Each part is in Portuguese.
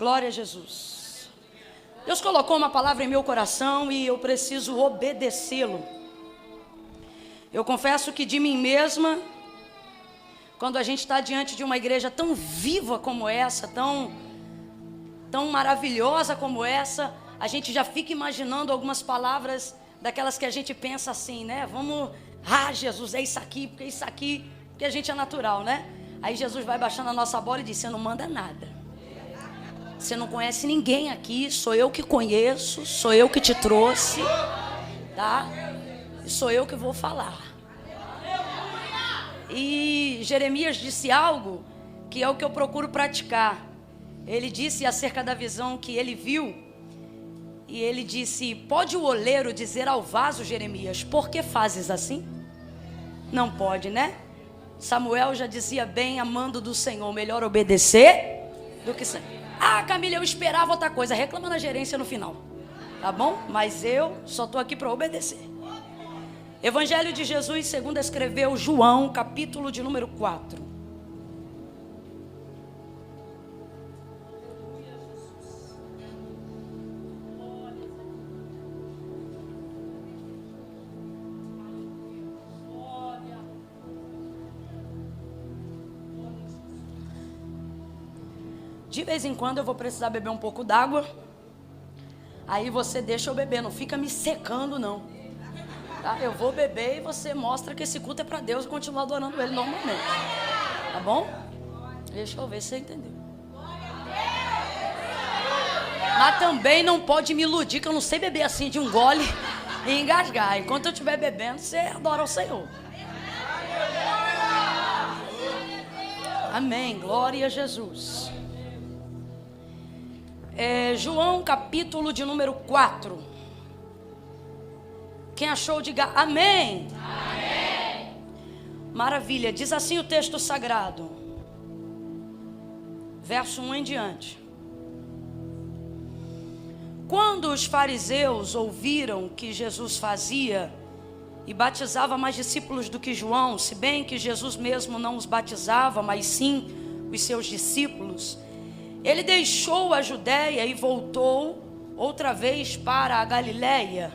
Glória a Jesus. Deus colocou uma palavra em meu coração e eu preciso obedecê-lo. Eu confesso que de mim mesma, quando a gente está diante de uma igreja tão viva como essa, tão maravilhosa como essa, a gente já fica imaginando algumas palavras daquelas que a gente pensa assim, né? Vamos, Jesus, é isso aqui, porque a gente é natural, né? Aí Jesus vai baixando a nossa bola e diz, você não manda nada. Você não conhece ninguém aqui, sou eu que conheço, sou eu que te trouxe, tá? E sou eu que vou falar. E Jeremias disse algo que é o que eu procuro praticar. Ele disse acerca da visão que ele viu, e ele disse, pode o oleiro dizer ao vaso, Jeremias, por que fazes assim? Não pode, né? Samuel já dizia bem, amando do Senhor, melhor obedecer do que... Camila, eu esperava outra coisa, reclama na gerência no final, tá bom? Mas eu só estou aqui para obedecer. Evangelho de Jesus, segundo escreveu João, capítulo de número 4. De vez em quando eu vou precisar beber um pouco d'água. Aí você deixa eu beber, não fica me secando não. Tá? Eu vou beber e você mostra que esse culto é para Deus e continua adorando Ele normalmente. Tá bom? Deixa eu ver se você entendeu. Mas também não pode me iludir que eu não sei beber assim de um gole e engasgar. Enquanto eu estiver bebendo, você adora o Senhor. Amém. Glória a Jesus. João capítulo de número 4. Quem achou, diga amém. Amém. Maravilha, diz assim o texto sagrado, verso 1 em diante. Quando os fariseus ouviram que Jesus fazia e batizava mais discípulos do que João, se bem que Jesus mesmo não os batizava, mas sim os seus discípulos, ele deixou a Judéia e voltou outra vez para a Galiléia,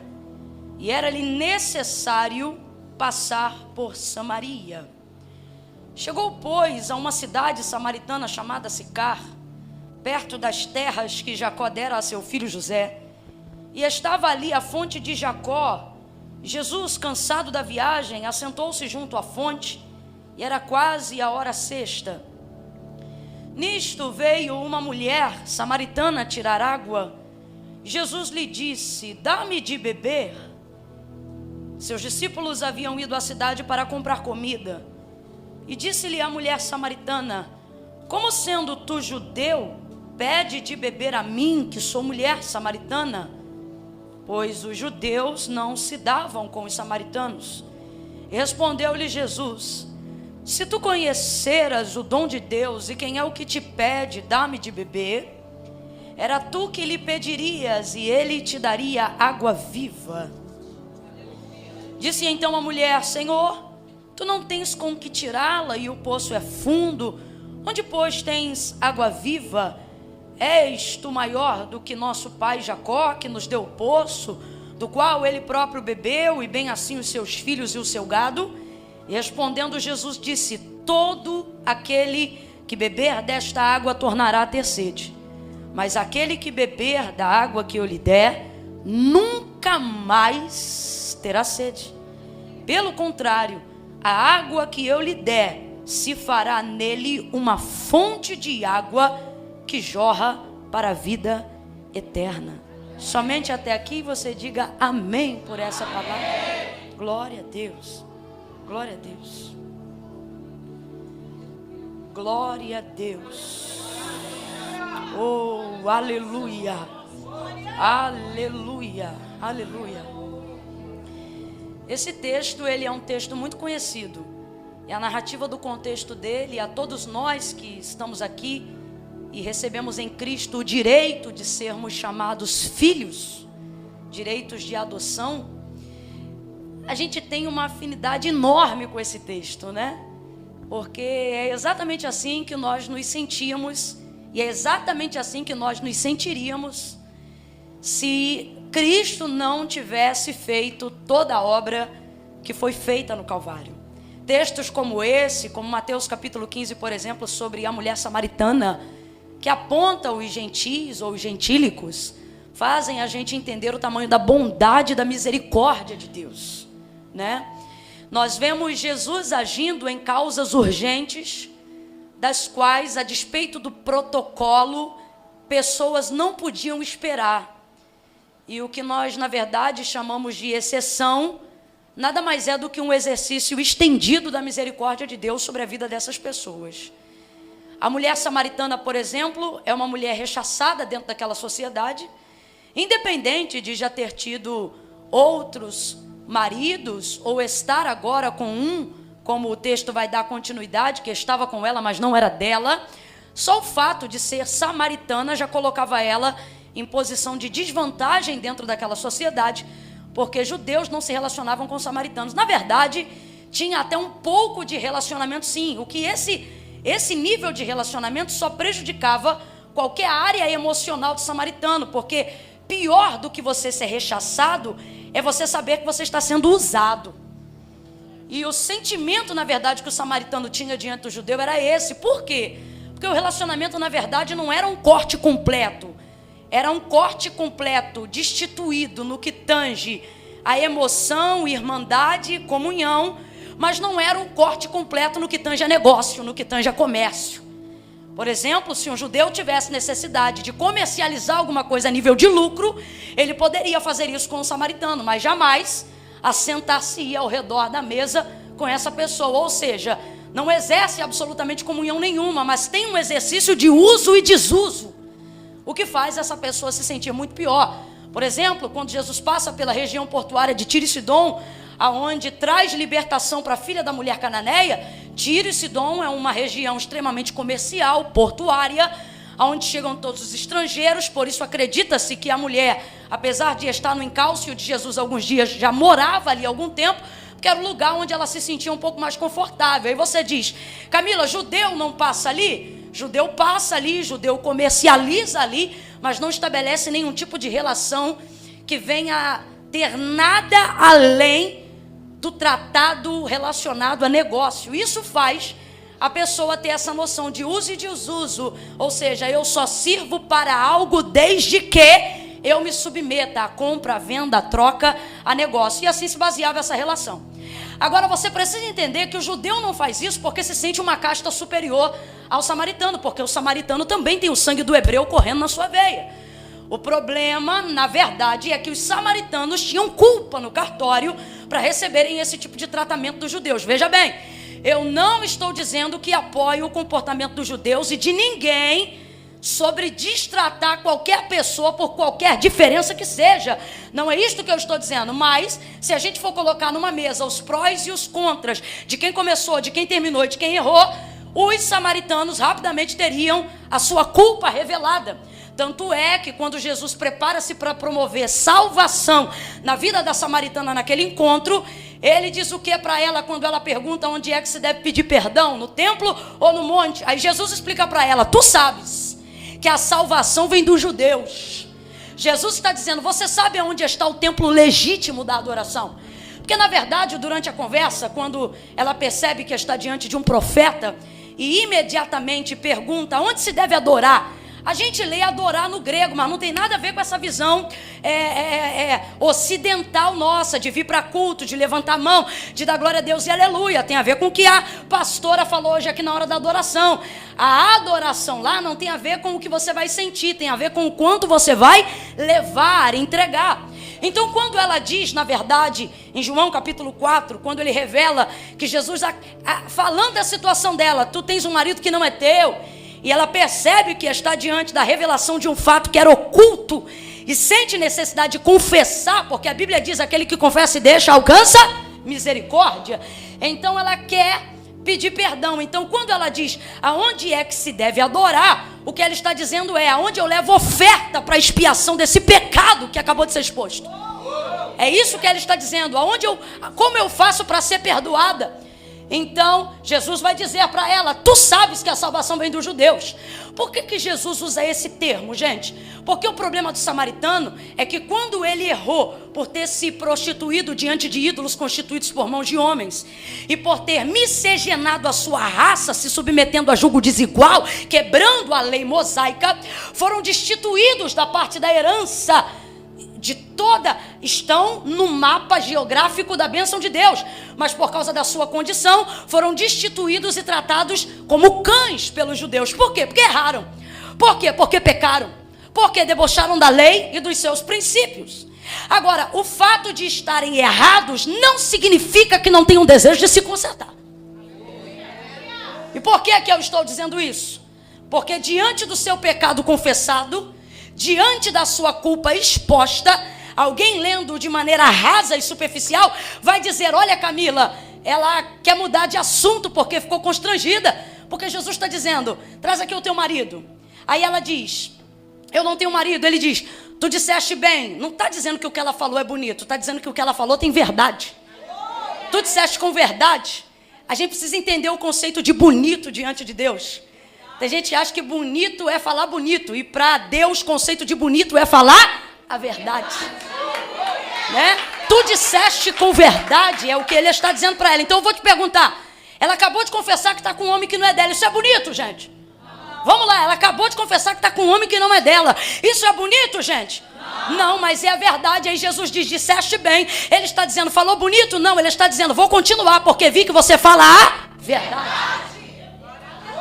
e era-lhe necessário passar por Samaria. Chegou, pois, a uma cidade samaritana chamada Sicar, perto das terras que Jacó dera a seu filho José, e estava ali a fonte de Jacó. Jesus, cansado da viagem, assentou-se junto à fonte, e era quase a hora sexta. Nisto veio uma mulher samaritana tirar água. Jesus lhe disse, dá-me de beber. Seus discípulos haviam ido à cidade para comprar comida. E disse-lhe a mulher samaritana, como sendo tu judeu, pede de beber a mim, que sou mulher samaritana? Pois os judeus não se davam com os samaritanos. E respondeu-lhe Jesus, se tu conheceras o dom de Deus e quem é o que te pede, dá-me de beber, era tu que lhe pedirias e ele te daria água viva. Disse então a mulher, Senhor, tu não tens com que tirá-la e o poço é fundo, onde pois tens água viva? És tu maior do que nosso pai Jacó, que nos deu o poço, do qual ele próprio bebeu e bem assim os seus filhos e o seu gado? E respondendo Jesus disse, todo aquele que beber desta água tornará a ter sede, mas aquele que beber da água que eu lhe der, nunca mais terá sede. Pelo contrário, a água que eu lhe der, se fará nele uma fonte de água que jorra para a vida eterna. Somente até aqui você diga amém por essa palavra. Glória a Deus. Glória a Deus. Glória a Deus. Oh, aleluia. Aleluia. Aleluia. Esse texto, ele é um texto muito conhecido. E a narrativa do contexto dele, a todos nós que estamos aqui e recebemos em Cristo o direito de sermos chamados filhos, direitos de adoção, a gente tem uma afinidade enorme com esse texto, né? Porque é exatamente assim que nós nos sentimos E é exatamente assim que nós nos sentiríamos se Cristo não tivesse feito toda a obra que foi feita no Calvário. Textos como esse, como Mateus capítulo 15, por exemplo, sobre a mulher samaritana, que aponta os gentis ou os gentílicos, fazem a gente entender o tamanho da bondade e da misericórdia de Deus, né? Nós vemos Jesus agindo em causas urgentes, das quais, a despeito do protocolo, pessoas não podiam esperar. E o que nós, na verdade, chamamos de exceção, nada mais é do que um exercício estendido da misericórdia de Deus sobre a vida dessas pessoas. A mulher samaritana, por exemplo, é uma mulher rechaçada dentro daquela sociedade, independente de já ter tido outros maridos, ou estar agora com um, como o texto vai dar continuidade, que estava com ela, mas não era dela. Só o fato de ser samaritana já colocava ela em posição de desvantagem dentro daquela sociedade, porque judeus não se relacionavam com samaritanos. Na verdade, tinha até um pouco de relacionamento, sim. O que esse nível de relacionamento só prejudicava qualquer área emocional do samaritano, porque pior do que você ser rechaçado é você saber que você está sendo usado. E o sentimento, na verdade, que o samaritano tinha diante do judeu era esse. Por quê? Porque o relacionamento, na verdade, não era um corte completo. Era um corte completo, destituído no que tange a emoção, irmandade, comunhão, mas não era um corte completo no que tange a negócio, no que tange a comércio. Por exemplo, se um judeu tivesse necessidade de comercializar alguma coisa a nível de lucro, ele poderia fazer isso com um samaritano, mas jamais assentar-se-ia ao redor da mesa com essa pessoa. Ou seja, não exerce absolutamente comunhão nenhuma, mas tem um exercício de uso e desuso, o que faz essa pessoa se sentir muito pior. Por exemplo, quando Jesus passa pela região portuária de Tiro e Sidom, aonde traz libertação para a filha da mulher cananeia. Tiro e Sidom é uma região extremamente comercial, portuária, onde chegam todos os estrangeiros. Por isso acredita-se que a mulher, apesar de estar no encalço de Jesus alguns dias, já morava ali há algum tempo, porque era o lugar onde ela se sentia um pouco mais confortável. Aí você diz: Camila, judeu não passa ali? Judeu passa ali, judeu comercializa ali, mas não estabelece nenhum tipo de relação que venha ter nada além do tratado relacionado a negócio. Isso faz a pessoa ter essa noção de uso e desuso, ou seja, eu só sirvo para algo desde que eu me submeta à compra, à venda, à troca, a negócio. E assim se baseava essa relação. Agora você precisa entender que o judeu não faz isso porque se sente uma casta superior ao samaritano, porque o samaritano também tem o sangue do hebreu correndo na sua veia. O problema, na verdade, é que os samaritanos tinham culpa no cartório para receberem esse tipo de tratamento dos judeus. Veja bem, eu não estou dizendo que apoio o comportamento dos judeus e de ninguém sobre destratar qualquer pessoa por qualquer diferença que seja. Não é isto que eu estou dizendo, mas se a gente for colocar numa mesa os prós e os contras de quem começou, de quem terminou e de quem errou, os samaritanos rapidamente teriam a sua culpa revelada. Tanto é que quando Jesus prepara-se para promover salvação na vida da samaritana naquele encontro, ele diz o que para ela quando ela pergunta onde é que se deve pedir perdão, no templo ou no monte? Aí Jesus explica para ela: tu sabes que a salvação vem dos judeus. Jesus está dizendo: você sabe onde está o templo legítimo da adoração? Porque na verdade, durante a conversa, quando ela percebe que está diante de um profeta e imediatamente pergunta onde se deve adorar, a gente lê adorar no grego, mas não tem nada a ver com essa visão ocidental nossa, de vir para culto, de levantar a mão, de dar glória a Deus e aleluia. Tem a ver com o que a pastora falou hoje aqui na hora da adoração. A adoração lá não tem a ver com o que você vai sentir, tem a ver com o quanto você vai levar, entregar. Então quando ela diz, na verdade, em João capítulo 4, quando ele revela que Jesus, falando da situação dela, tu tens um marido que não é teu, e ela percebe que está diante da revelação de um fato que era oculto e sente necessidade de confessar, porque a Bíblia diz: aquele que confessa e deixa alcança misericórdia. Então ela quer pedir perdão. Então quando ela diz aonde é que se deve adorar, o que ela está dizendo é: aonde eu levo oferta para a expiação desse pecado que acabou de ser exposto. É isso que ela está dizendo. Como eu faço para ser perdoada? Então, Jesus vai dizer para ela: tu sabes que a salvação vem dos judeus. Por que Jesus usa esse termo, gente? Porque o problema do samaritano é que quando ele errou por ter se prostituído diante de ídolos constituídos por mãos de homens, e por ter miscigenado a sua raça, se submetendo a julgo desigual, quebrando a lei mosaica, foram destituídos da parte da herança de toda, estão no mapa geográfico da bênção de Deus, mas por causa da sua condição, foram destituídos e tratados como cães pelos judeus. Por quê? Porque erraram. Por quê? Porque pecaram. Porque debocharam da lei e dos seus princípios. Agora, o fato de estarem errados não significa que não tenham desejo de se consertar. E por que eu estou dizendo isso? Porque diante do seu pecado confessado, diante da sua culpa exposta, alguém lendo de maneira rasa e superficial vai dizer: olha, Camila, ela quer mudar de assunto porque ficou constrangida, porque Jesus está dizendo: traz aqui o teu marido. Aí ela diz: eu não tenho marido. Ele diz: tu disseste bem. Não está dizendo que o que ela falou é bonito, está dizendo que o que ela falou tem verdade. Tu disseste com verdade. A gente precisa entender o conceito de bonito diante de Deus. Tem gente que acha que bonito é falar bonito, e para Deus o conceito de bonito é falar a verdade, né? Tu disseste com verdade, é o que ele está dizendo para ela. Então eu vou te perguntar: ela acabou de confessar que está com um homem que não é dela. Isso é bonito, gente? Vamos lá, ela acabou de confessar que está com um homem que não é dela. Isso é bonito, gente? Não, mas é a verdade. Aí Jesus diz: disseste bem. Ele está dizendo: falou bonito? Não, ele está dizendo: vou continuar, porque vi que você fala a verdade.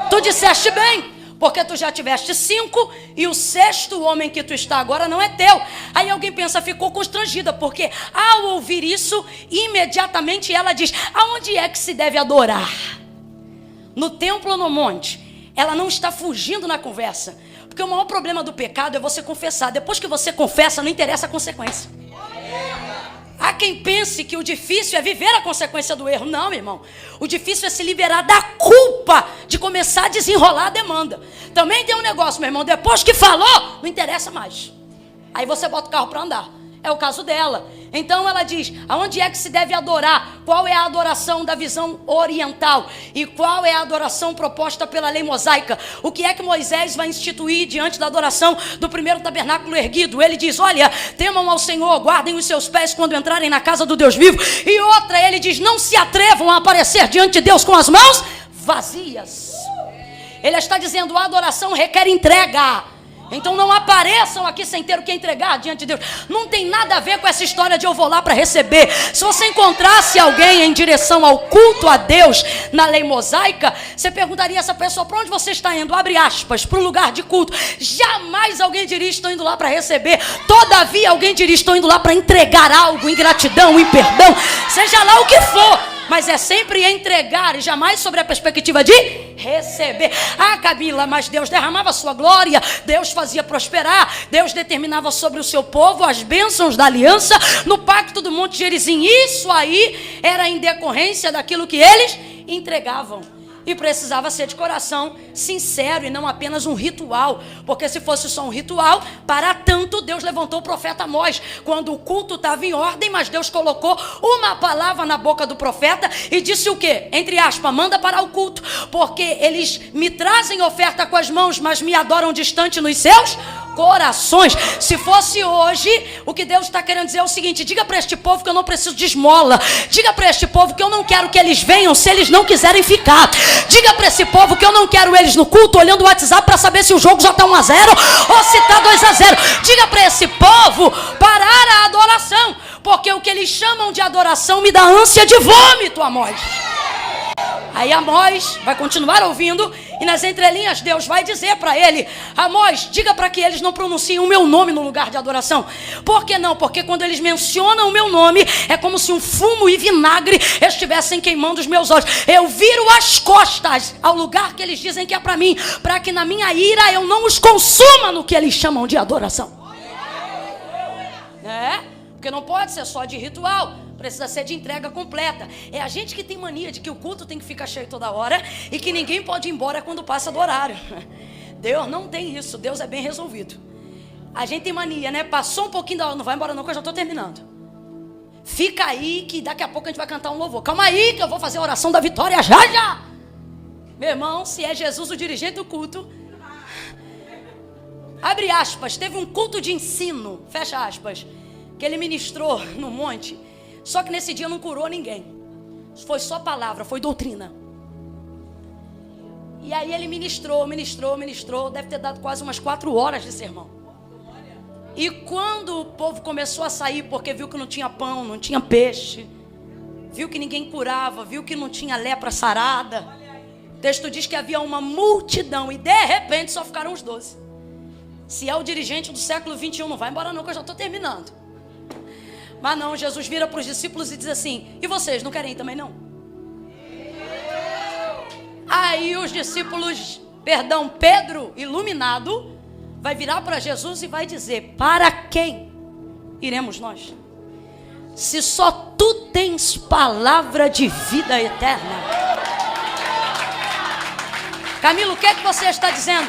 Tu disseste bem, porque tu já tiveste 5 e o 6º homem que tu está agora não é teu. Aí alguém pensa, ficou constrangida, porque ao ouvir isso, imediatamente ela diz: aonde é que se deve adorar? No templo ou no monte? Ela não está fugindo na conversa, porque o maior problema do pecado é você confessar. Depois que você confessa, não interessa a consequência. Há quem pense que o difícil é viver a consequência do erro. Não, meu irmão. O difícil é se liberar da culpa de começar a desenrolar a demanda. Também tem um negócio, meu irmão. Depois que falou, não interessa mais. Aí você bota o carro para andar. É o caso dela. Então ela diz: aonde é que se deve adorar? Qual é a adoração da visão oriental? E qual é a adoração proposta pela lei mosaica? O que é que Moisés vai instituir diante da adoração do primeiro tabernáculo erguido? Ele diz: olha, temam ao Senhor, guardem os seus pés quando entrarem na casa do Deus vivo. E outra, ele diz: não se atrevam a aparecer diante de Deus com as mãos vazias. Ele está dizendo: a adoração requer entrega. Então não apareçam aqui sem ter o que entregar diante de Deus. Não tem nada a ver com essa história de eu vou lá para receber. Se você encontrasse alguém em direção ao culto a Deus na lei mosaica, você perguntaria a essa pessoa: para onde você está indo? Abre aspas, para o lugar de culto. Jamais alguém diria: estou indo lá para receber. Todavia alguém diria: estou indo lá para entregar algo, em gratidão, em perdão, seja lá o que for. Mas é sempre entregar e jamais sobre a perspectiva de receber. Ah, Camila, mas Deus derramava a sua glória, Deus fazia prosperar, Deus determinava sobre o seu povo as bênçãos da aliança no pacto do Monte Gerizim. Isso aí era em decorrência daquilo que eles entregavam. E precisava ser de coração sincero e não apenas um ritual. Porque se fosse só um ritual, para tanto Deus levantou o profeta Amós. Quando o culto estava em ordem, mas Deus colocou uma palavra na boca do profeta e disse o quê? Entre aspas, manda parar o culto. Porque eles me trazem oferta com as mãos, mas me adoram distante nos seus corações. Se fosse hoje, o que Deus está querendo dizer é o seguinte: diga para este povo que eu não preciso de esmola. Diga para este povo que eu não quero que eles venham se eles não quiserem ficar. Diga para esse povo que eu não quero eles no culto olhando o WhatsApp para saber se o jogo já está 1-0 ou se está 2-0. Diga para esse povo parar a adoração, porque o que eles chamam de adoração me dá ânsia de vômito, Amós. Aí Amós vai continuar ouvindo e nas entrelinhas Deus vai dizer para ele: Amós, diga para que eles não pronunciem o meu nome no lugar de adoração. Por que não? Porque quando eles mencionam o meu nome, é como se um fumo e vinagre estivessem queimando os meus olhos. Eu viro as costas ao lugar que eles dizem que é para mim, para que na minha ira eu não os consuma no que eles chamam de adoração. Porque não pode ser só de ritual, precisa ser de entrega completa. É a gente que tem mania de que o culto tem que ficar cheio toda hora e que ninguém pode ir embora quando passa do horário. Deus não tem isso, Deus é bem resolvido. A gente tem mania, né? Passou um pouquinho da hora, não vai embora não que eu já estou terminando. Fica aí que daqui a pouco a gente vai cantar um louvor. Calma aí que eu vou fazer a oração da vitória já já. Meu irmão, se é Jesus o dirigente do culto, abre aspas, teve um culto de ensino, fecha aspas, que ele ministrou no monte, só que nesse dia não curou ninguém. Foi só palavra, foi doutrina. E aí ele ministrou, deve ter dado quase umas 4 horas de sermão. E quando o povo começou a sair, porque viu que não tinha pão, não tinha peixe, viu que ninguém curava, viu que não tinha lepra sarada, o texto diz que havia uma multidão e de repente só ficaram os 12. Se é o dirigente do século 21, não vai embora não, que eu já estou terminando. Mas não, Jesus vira para os discípulos e diz assim: e vocês não querem ir também não? Aí os discípulos, Pedro, iluminado, vai virar para Jesus e vai dizer: para quem iremos nós? Se só tu tens palavra de vida eterna. Camilo, o que é que você está dizendo?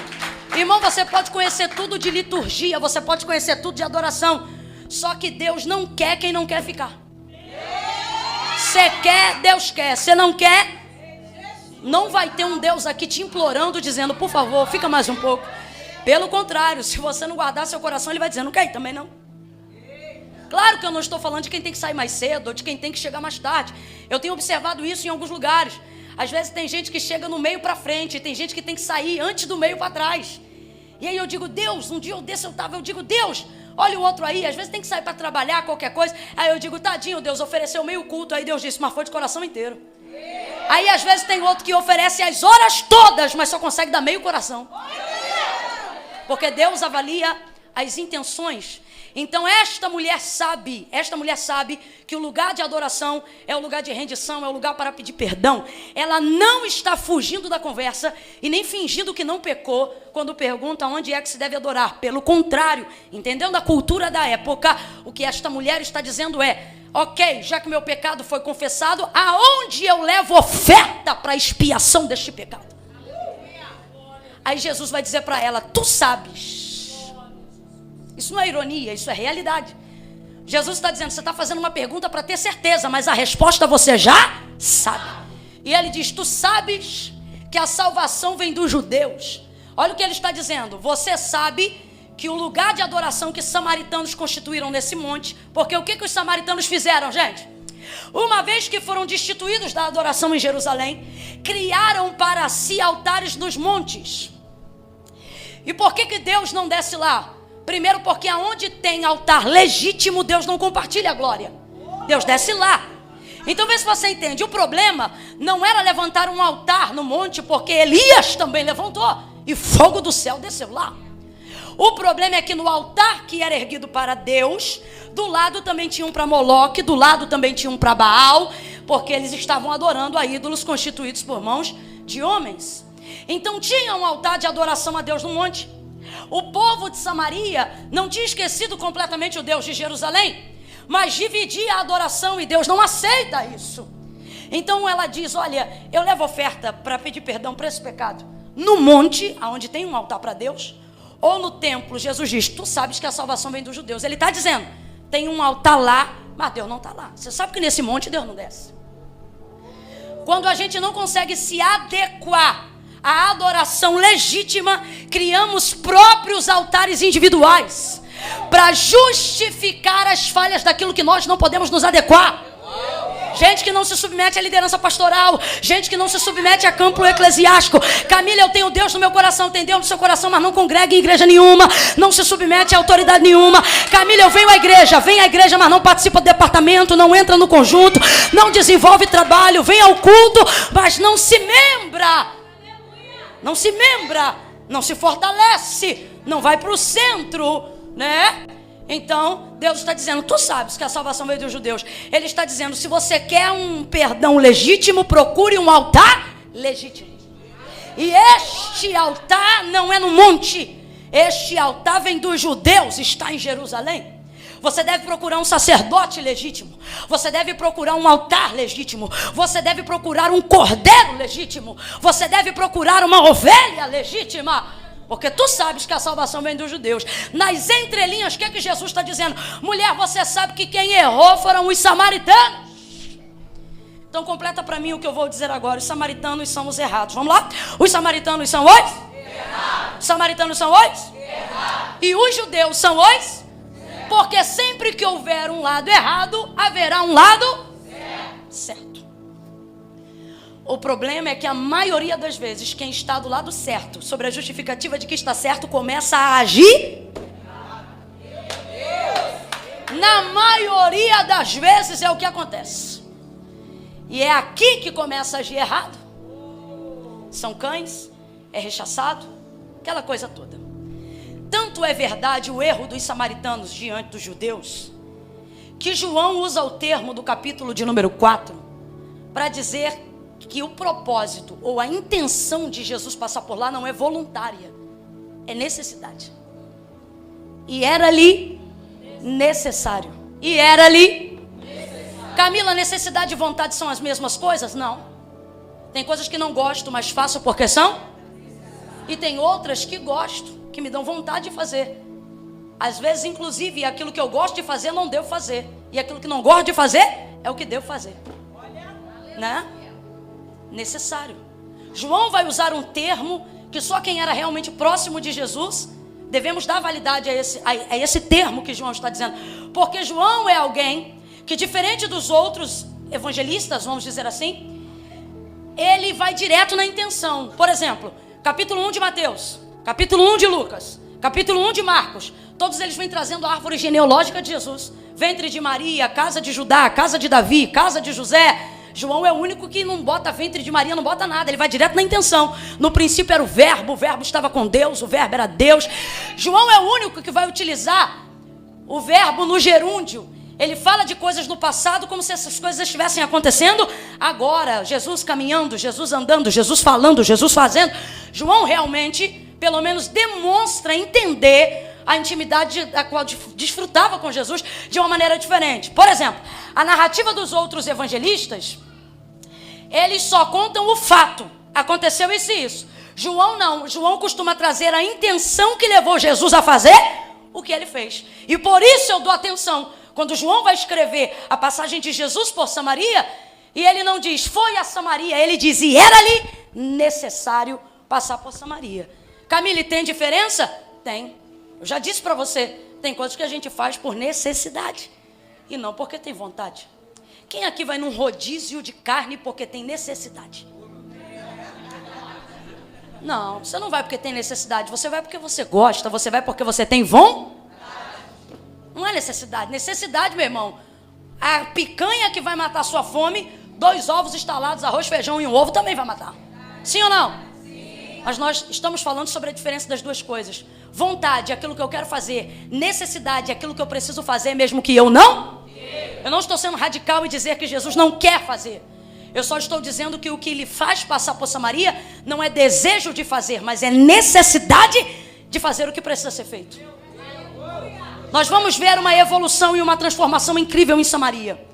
Irmão, você pode conhecer tudo de liturgia, você pode conhecer tudo de adoração, só que Deus não quer quem não quer ficar. Você quer, Deus quer. Você não quer, não vai ter um Deus aqui te implorando, dizendo: por favor, fica mais um pouco. Pelo contrário, se você não guardar seu coração, ele vai dizer: não quer ir também não. Claro que eu não estou falando de quem tem que sair mais cedo ou de quem tem que chegar mais tarde. Eu tenho observado isso em alguns lugares. Às vezes tem gente que chega no meio para frente, tem gente que tem que sair antes do meio para trás. E aí eu digo: Deus, um dia eu digo: Deus, olha o outro aí, às vezes tem que sair para trabalhar, qualquer coisa. Aí eu digo: tadinho, Deus ofereceu meio culto. Aí Deus disse: mas foi de coração inteiro. Aí às vezes tem outro que oferece as horas todas, mas só consegue dar meio coração. Porque Deus avalia as intenções. Então esta mulher sabe que o lugar de adoração é o lugar de rendição, é o lugar para pedir perdão. Ela não está fugindo da conversa e nem fingindo que não pecou quando pergunta onde é que se deve adorar. Pelo contrário, entendendo a cultura da época, o que esta mulher está dizendo é: ok, já que meu pecado foi confessado, aonde eu levo oferta para expiação deste pecado? Aí Jesus vai dizer para ela: tu sabes. Isso não é ironia, isso é realidade. Jesus está dizendo: você está fazendo uma pergunta para ter certeza, mas a resposta você já sabe. E ele diz: tu sabes que a salvação vem dos judeus. Olha o que ele está dizendo: você sabe que o lugar de adoração que os samaritanos constituíram nesse monte, porque o que os samaritanos fizeram, gente? Uma vez que foram destituídos da adoração em Jerusalém, criaram para si altares nos montes. E por que Deus não desce lá? Primeiro, porque aonde tem altar legítimo, Deus não compartilha a glória. Deus desce lá. Então vê se você entende. O problema não era levantar um altar no monte, porque Elias também levantou e fogo do céu desceu lá. O problema é que no altar que era erguido para Deus, do lado também tinha um para Moloque, do lado também tinha um para Baal, porque eles estavam adorando a ídolos constituídos por mãos de homens. Então tinha um altar de adoração a Deus no monte. O povo de Samaria não tinha esquecido completamente o Deus de Jerusalém, mas dividia a adoração e Deus não aceita isso. Então ela diz: olha, eu levo oferta para pedir perdão por esse pecado no monte, onde tem um altar para Deus, ou no templo. Jesus diz: tu sabes que a salvação vem dos judeus. Ele está dizendo: tem um altar lá, mas Deus não está lá. Você sabe que nesse monte Deus não desce. Quando a gente não consegue se adequar à adoração legítima, criamos próprios altares individuais para justificar as falhas daquilo que nós não podemos nos adequar. Gente que não se submete à liderança pastoral, gente que não se submete a campo eclesiástico. Camila, eu tenho Deus no meu coração, tem Deus no seu coração, mas não congrega em igreja nenhuma, não se submete a autoridade nenhuma. Camila, eu venho à igreja, mas não participa do departamento, não entra no conjunto, não desenvolve trabalho, vem ao culto, mas não se membra, não se fortalece, não vai para o centro, né? Então, Deus está dizendo: tu sabes que a salvação veio dos judeus. Ele está dizendo: se você quer um perdão legítimo, procure um altar legítimo. E este altar não é no monte. Este altar vem dos judeus, está em Jerusalém. Você deve procurar um sacerdote legítimo. Você deve procurar um altar legítimo. Você deve procurar um cordeiro legítimo. Você deve procurar uma ovelha legítima. Porque tu sabes que a salvação vem dos judeus. Nas entrelinhas, o que é que Jesus está dizendo? Mulher, você sabe que quem errou foram os samaritanos. Então completa para mim o que eu vou dizer agora. Os samaritanos são os errados. Vamos lá? Os samaritanos são os? Errados. Os samaritanos são os? Errados. E os judeus são os? Certo. Porque sempre que houver um lado errado, haverá um lado certo. O problema é que a maioria das vezes quem está do lado certo, sobre a justificativa de que está certo, começa a agir. Na maioria das vezes é o que acontece. E é aqui que começa a agir errado. São cães, é rechaçado, aquela coisa toda. Tanto é verdade o erro dos samaritanos diante dos judeus, que João usa o termo do capítulo de número 4 para dizer que o propósito ou a intenção de Jesus passar por lá não é voluntária, é necessidade. E era ali necessário. E era ali necessário. Camila, necessidade e vontade são as mesmas coisas? Não. Tem coisas que não gosto, mas faço porque são. E tem outras que gosto, que me dão vontade de fazer. Às vezes, inclusive, aquilo que eu gosto de fazer, não devo fazer. E aquilo que não gosto de fazer, é o que devo fazer. Né? Necessário. João vai usar um termo que só quem era realmente próximo de Jesus, devemos dar validade a esse termo que João está dizendo. Porque João é alguém que, diferente dos outros evangelistas, vamos dizer assim, ele vai direto na intenção. Por exemplo, capítulo 1 de Mateus, capítulo 1 de Lucas, capítulo 1 de Marcos, todos eles vêm trazendo a árvore genealógica de Jesus. Ventre de Maria, casa de Judá, casa de Davi, casa de José. João é o único que não bota ventre de Maria, não bota nada, ele vai direto na intenção. No princípio era o verbo estava com Deus, o verbo era Deus. João é o único que vai utilizar o verbo no gerúndio. Ele fala de coisas do passado como se essas coisas estivessem acontecendo agora. Jesus caminhando, Jesus andando, Jesus falando, Jesus fazendo. João realmente, pelo menos, demonstra entender a intimidade da qual desfrutava com Jesus de uma maneira diferente. Por exemplo, a narrativa dos outros evangelistas, eles só contam o fato. Aconteceu isso e isso. João não. João costuma trazer a intenção que levou Jesus a fazer o que ele fez. E por isso eu dou atenção. Quando João vai escrever a passagem de Jesus por Samaria, e ele não diz, foi a Samaria, ele diz, e era ali necessário passar por Samaria. Camille, tem diferença? Tem. Eu já disse para você, tem coisas que a gente faz por necessidade e não porque tem vontade. Quem aqui vai num rodízio de carne porque tem necessidade? Não, você não vai porque tem necessidade, você vai porque você gosta, você vai porque você tem vontade. Não é necessidade. Necessidade, meu irmão, a picanha que vai matar a sua fome, 2 ovos estalados, arroz, feijão e um ovo também vai matar. Sim ou não? Sim. Mas nós estamos falando sobre a diferença das duas coisas. Vontade é aquilo que eu quero fazer. Necessidade é aquilo que eu preciso fazer mesmo que eu não. Eu não estou sendo radical e dizer que Jesus não quer fazer. Eu só estou dizendo que o que lhe faz passar por Samaria não é desejo de fazer, mas é necessidade de fazer o que precisa ser feito. Nós vamos ver uma evolução e uma transformação incrível em Samaria.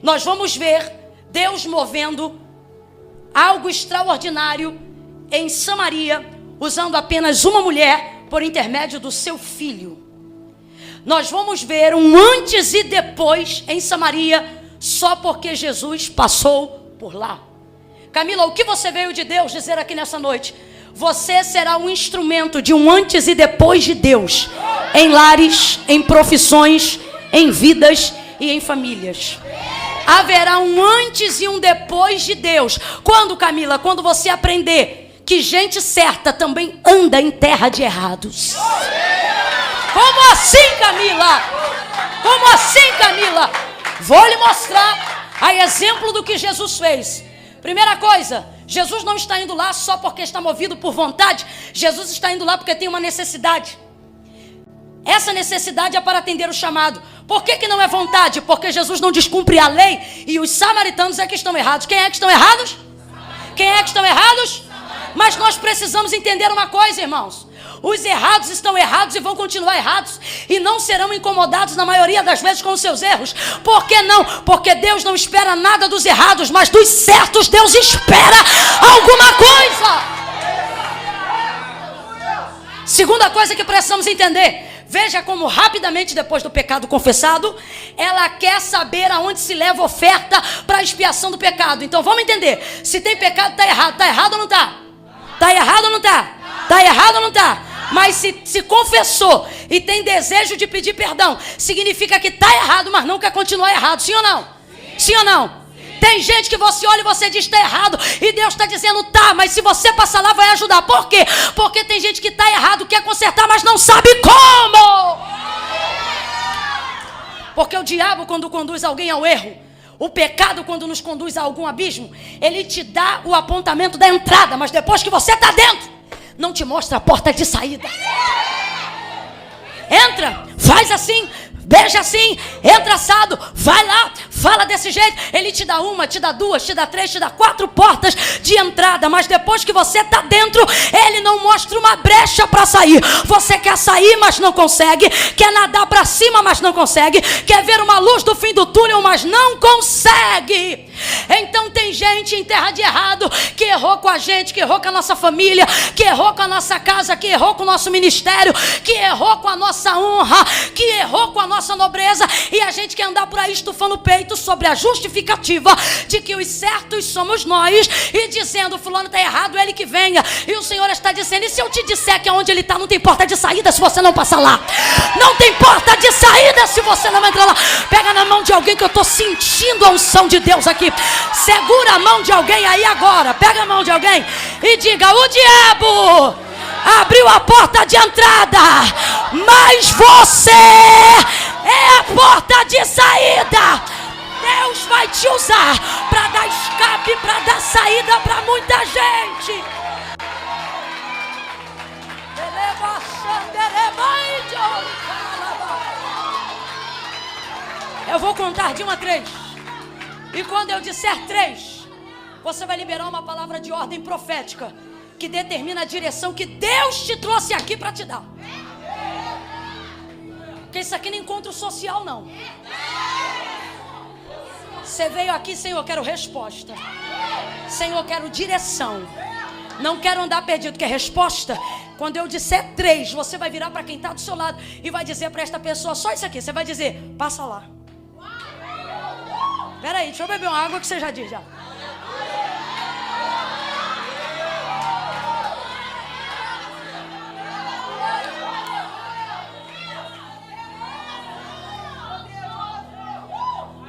Nós vamos ver Deus movendo algo extraordinário em Samaria, usando apenas uma mulher por intermédio do seu filho. Nós vamos ver um antes e depois em Samaria, só porque Jesus passou por lá. Camila, o que você veio de Deus dizer aqui nessa noite? Você será um instrumento de um antes e depois de Deus, em lares, em profissões, em vidas e em famílias. Haverá um antes e um depois de Deus. Quando, Camila? Quando você aprender que gente certa também anda em terra de errados. Como assim, Camila? Como assim, Camila? Vou lhe mostrar a exemplo do que Jesus fez. Primeira coisa, Jesus não está indo lá só porque está movido por vontade. Jesus está indo lá porque tem uma necessidade. Essa necessidade é para atender o chamado. Por que não é vontade? Porque Jesus não descumpre a lei e os samaritanos é que estão errados. Quem é que estão errados? Quem é que estão errados? Mas nós precisamos entender uma coisa, irmãos. Os errados estão errados e vão continuar errados. E não serão incomodados na maioria das vezes com os seus erros. Por que não? Porque Deus não espera nada dos errados, mas dos certos Deus espera alguma coisa. Segunda coisa que precisamos entender. Veja como rapidamente depois do pecado confessado, ela quer saber aonde se leva a oferta para a expiação do pecado. Então vamos entender. Se tem pecado, está errado. Está errado ou não está? Está errado ou não está? Está errado ou não está? Mas se confessou e tem desejo de pedir perdão, significa que está errado, mas não quer continuar errado. Sim ou não? Sim ou não? Tem gente que você olha e você diz que está errado, e Deus está dizendo tá, mas se você passar lá vai ajudar. Por quê? Porque tem gente que está errado, quer consertar, mas não sabe como. Porque o diabo, quando conduz alguém ao erro, o pecado, quando nos conduz a algum abismo, ele te dá o apontamento da entrada, mas depois que você está dentro, não te mostra a porta de saída. Entra, faz assim, beija assim, entra assado, vai lá, fala desse jeito. Ele te dá uma, te dá duas, te dá três, te dá 4 portas de entrada, mas depois que você está dentro, ele não mostra uma brecha para sair. Você quer sair, mas não consegue, quer nadar para cima, mas não consegue, quer ver uma luz do fim do túnel, mas não consegue. Então tem gente em terra de errado que errou com a gente, que errou com a nossa família, que errou com a nossa casa, que errou com o nosso ministério, que errou com a nossa honra, que errou com a nossa nobreza, e a gente quer andar por aí estufando o peito sobre a justificativa de que os certos somos nós, e dizendo fulano está errado, ele que venha. E o Senhor está dizendo, e se eu te disser que onde ele está não tem porta de saída se você não passar lá? Não tem porta de saída se você não entrar lá. Pega na mão de alguém, que eu estou sentindo a unção de Deus aqui. Segura a mão de alguém aí agora. Pega a mão de alguém e diga: o diabo abriu a porta de entrada, mas você é a porta de saída. Deus vai te usar para dar escape, para dar saída para muita gente. Eu vou contar de 1 a 3. E quando eu disser 3, você vai liberar uma palavra de ordem profética que determina a direção que Deus te trouxe aqui para te dar. Porque isso aqui não é encontro social, não. Você veio aqui, Senhor, eu quero resposta. Senhor, eu quero direção. Não quero andar perdido, quer resposta? Quando eu disser 3, você vai virar para quem está do seu lado e vai dizer para esta pessoa só isso aqui. Você vai dizer: passa lá. Espera aí, deixa eu beber uma água que você já diz já.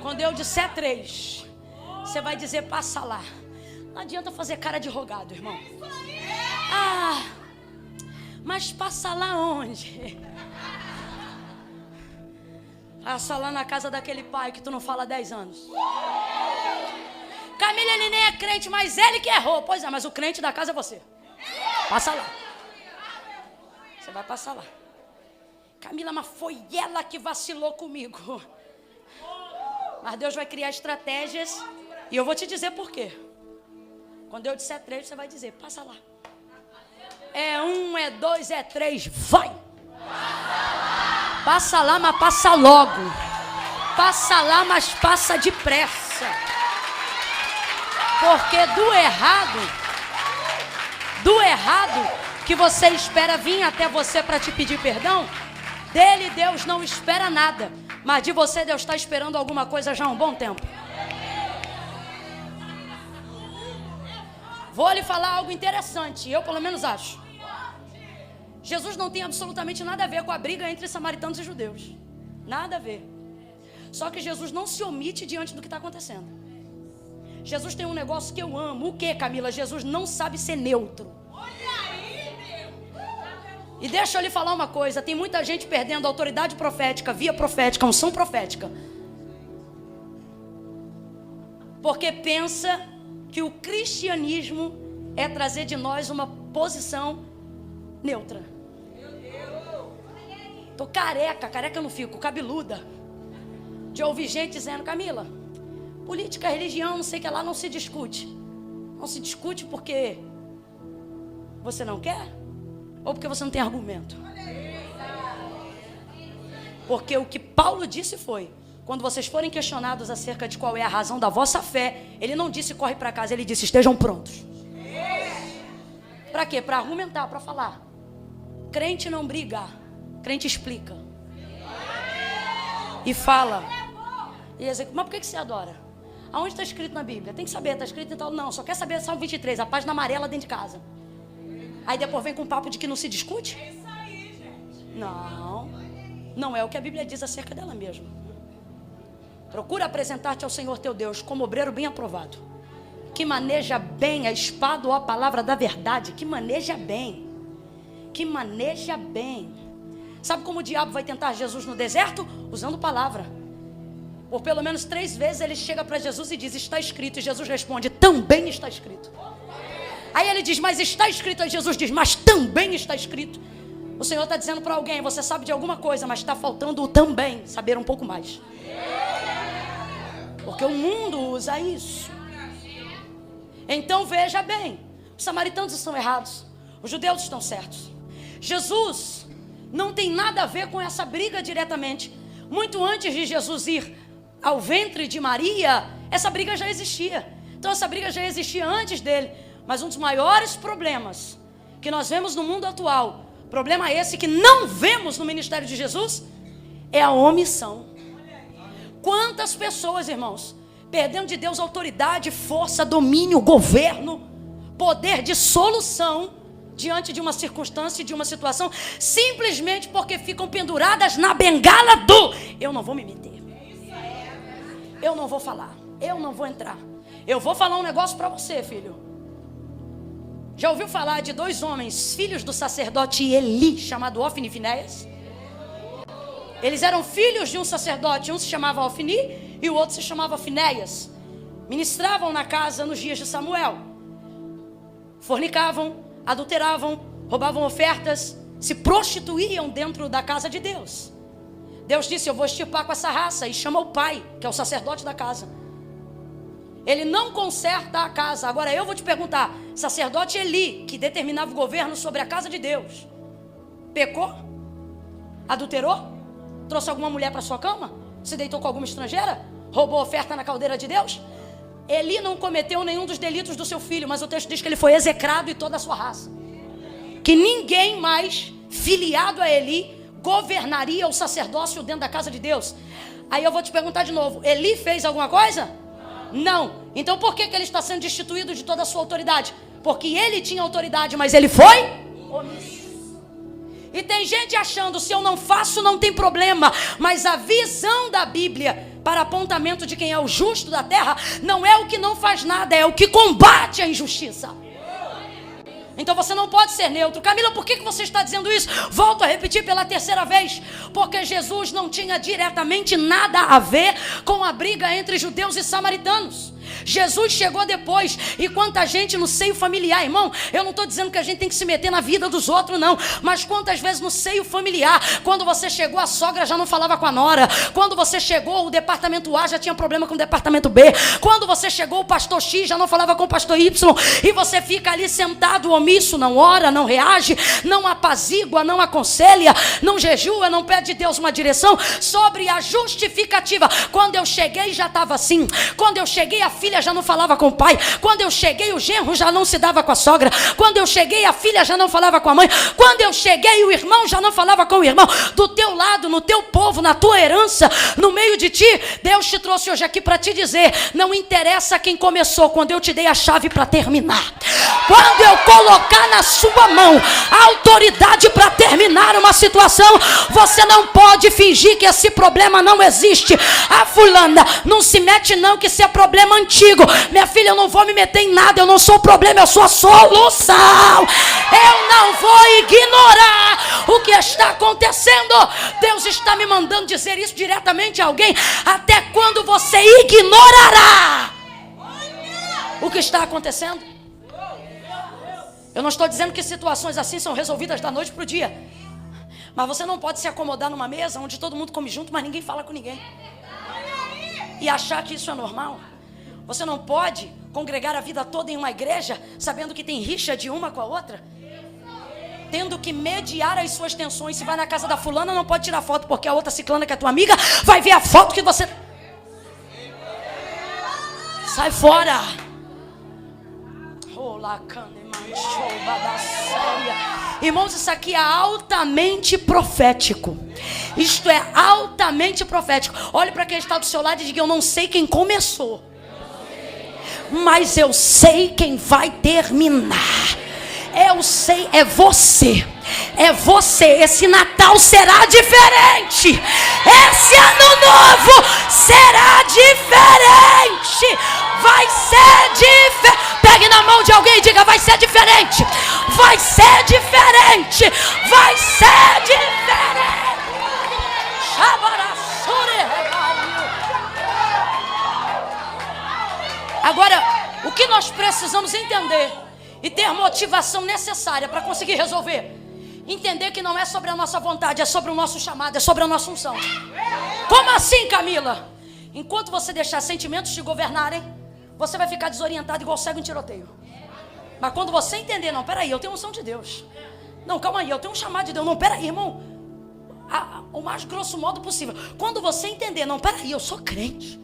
Quando eu disser 3, você vai dizer: passa lá. Não adianta fazer cara de rogado, irmão. Ah, mas passa lá onde? Passa lá na casa daquele pai que tu não fala há 10 anos. Camila, ele nem é crente, mas ele que errou. Pois é, mas o crente da casa é você. Passa lá. Você vai passar lá. Camila, mas foi ela que vacilou comigo. Mas Deus vai criar estratégias e eu vou te dizer por quê. Quando eu disser 3, você vai dizer: passa lá. É 1, é 2, é 3, vai! Passa lá, mas passa logo. Passa lá, mas passa depressa. Porque do errado que você espera vir até você para te pedir perdão, dele Deus não espera nada. Mas de você Deus está esperando alguma coisa já há um bom tempo. Vou lhe falar algo interessante, eu pelo menos acho. Jesus não tem absolutamente nada a ver com a briga entre samaritanos e judeus. Nada a ver. Só que Jesus não se omite diante do que está acontecendo. Jesus tem um negócio que eu amo. O que, Camila? Jesus não sabe ser neutro. E deixa eu lhe falar uma coisa. Tem muita gente perdendo a autoridade profética, via profética, unção profética, porque pensa que o cristianismo é trazer de nós uma posição neutra. Tô careca eu não fico, cabeluda, de ouvir gente dizendo: Camila, política, religião, não sei o que lá, não se discute. Não se discute porque você não quer? Ou porque você não tem argumento? Porque o que Paulo disse foi: quando vocês forem questionados acerca de qual é a razão da vossa fé, ele não disse corre para casa, ele disse estejam prontos. Para quê? Para argumentar, para falar. Crente não briga, crente explica. E fala. E diz, mas por que você adora? Aonde está escrito na Bíblia? Tem que saber, está escrito em tal. Não, só quer saber Salmo 23, a página amarela dentro de casa. Aí depois vem com um papo de que não se discute? É isso aí, gente. Não é o que a Bíblia diz acerca dela mesma. Procura apresentar-te ao Senhor teu Deus como obreiro bem aprovado, que maneja bem a espada ou a palavra da verdade, que maneja bem. Sabe como o diabo vai tentar Jesus no deserto? Usando palavra. Por pelo menos 3 vezes ele chega para Jesus e diz, está escrito. E Jesus responde, também está escrito. Aí ele diz, mas está escrito. Aí Jesus diz, mas também está escrito. O Senhor está dizendo para alguém, você sabe de alguma coisa, mas está faltando o também, saber um pouco mais. Porque o mundo usa isso. Então veja bem, os samaritanos estão errados, os judeus estão certos. Jesus não tem nada a ver com essa briga diretamente. Muito antes de Jesus ir ao ventre de Maria, essa briga já existia. Então essa briga já existia antes dele. Mas um dos maiores problemas que nós vemos no mundo atual, problema esse que não vemos no ministério de Jesus, é a omissão. Quantas pessoas, irmãos, perdendo de Deus autoridade, força, domínio, governo, poder de solução diante de uma circunstância e de uma situação, simplesmente porque ficam penduradas na bengala do eu não vou me meter, eu não vou falar, eu não vou entrar. Eu vou falar um negócio para você, filho. Já ouviu falar de 2 homens, filhos do sacerdote Eli, chamado Ofni e Finéias? Eles eram filhos de um sacerdote, um se chamava Ofni e o outro se chamava Finéias. Ministravam na casa nos dias de Samuel. Fornicavam, adulteravam, roubavam ofertas, se prostituíam dentro da casa de Deus. Deus disse, eu vou extirpar com essa raça, e chama o pai, que é o sacerdote da casa. Ele não conserta a casa. Agora eu vou te perguntar, sacerdote Eli, que determinava o governo sobre a casa de Deus, pecou? Adulterou? Trouxe alguma mulher para sua cama? Se deitou com alguma estrangeira? Roubou oferta na caldeira de Deus? Eli não cometeu nenhum dos delitos do seu filho, mas o texto diz que ele foi execrado e toda a sua raça. Que ninguém mais filiado a Eli governaria o sacerdócio dentro da casa de Deus. Aí eu vou te perguntar de novo, Eli fez alguma coisa? Não. Então por que ele está sendo destituído de toda a sua autoridade? Porque ele tinha autoridade, mas ele foi omisso. E tem gente achando, se eu não faço não tem problema. Mas a visão da Bíblia para apontamento de quem é o justo da terra não é o que não faz nada, é o que combate a injustiça. Então você não pode ser neutro. Camila, por que você está dizendo isso? Volto a repetir pela 3ª vez. Porque Jesus não tinha diretamente nada a ver com a briga entre judeus e samaritanos. Jesus chegou depois. E quanta gente no seio familiar, irmão, eu não estou dizendo que a gente tem que se meter na vida dos outros, não. Mas quantas vezes no seio familiar, quando você chegou, a sogra já não falava com a nora. Quando você chegou, o departamento A já tinha problema com o departamento B. Quando você chegou, o pastor X já não falava com o pastor Y. E você fica ali sentado omisso, não ora, não reage, não apazigua, não aconselha, não jejua, não pede de Deus uma direção sobre a justificativa. Quando eu cheguei já estava assim. Quando eu cheguei, a filha já não falava com o pai. Quando eu cheguei, o genro já não se dava com a sogra. Quando eu cheguei, a filha já não falava com a mãe. Quando eu cheguei, o irmão já não falava com o irmão. Do teu lado, no teu povo, na tua herança, no meio de ti, Deus te trouxe hoje aqui para te dizer, não interessa quem começou, quando eu te dei a chave para terminar. Quando eu colocar na sua mão a autoridade para terminar uma situação, você não pode fingir que esse problema não existe. A fulana, não se mete não, que isso é problema antigo. Minha filha, eu não vou me meter em nada, eu não sou o problema, eu sou a solução. Eu não vou ignorar o que está acontecendo. Deus está me mandando dizer isso diretamente a alguém. Até quando você ignorará o que está acontecendo? Eu não estou dizendo que situações assim são resolvidas da noite para o dia. Mas você não pode se acomodar numa mesa onde todo mundo come junto, mas ninguém fala com ninguém, e achar que isso é normal. Você não pode congregar a vida toda em uma igreja sabendo que tem rixa de uma com a outra, tendo que mediar as suas tensões. Se vai na casa da fulana, não pode tirar foto, porque a outra ciclana, que é tua amiga, vai ver a foto que você... Sai fora. Irmãos, isso aqui é altamente profético. Isto é altamente profético. Olhe para quem está do seu lado e diga: eu não sei quem começou, mas eu sei quem vai terminar. Eu sei, é você. É você. Esse Natal será diferente. Esse ano novo será diferente. Vai ser diferente. Pegue na mão de alguém e diga: vai ser diferente. Vai ser diferente. Vai ser diferente. Agora, o que nós precisamos entender e ter motivação necessária para conseguir resolver, entender que não é sobre a nossa vontade, é sobre o nosso chamado, é sobre a nossa unção. Como assim, Camila? Enquanto você deixar sentimentos te governarem, você vai ficar desorientado igual cego em tiroteio. Mas quando você entender: não, peraí, eu tenho unção de Deus. Não, calma aí, eu tenho um chamado de Deus. Não, peraí, irmão, o mais grosso modo possível. Quando você entender: não, peraí, eu sou crente.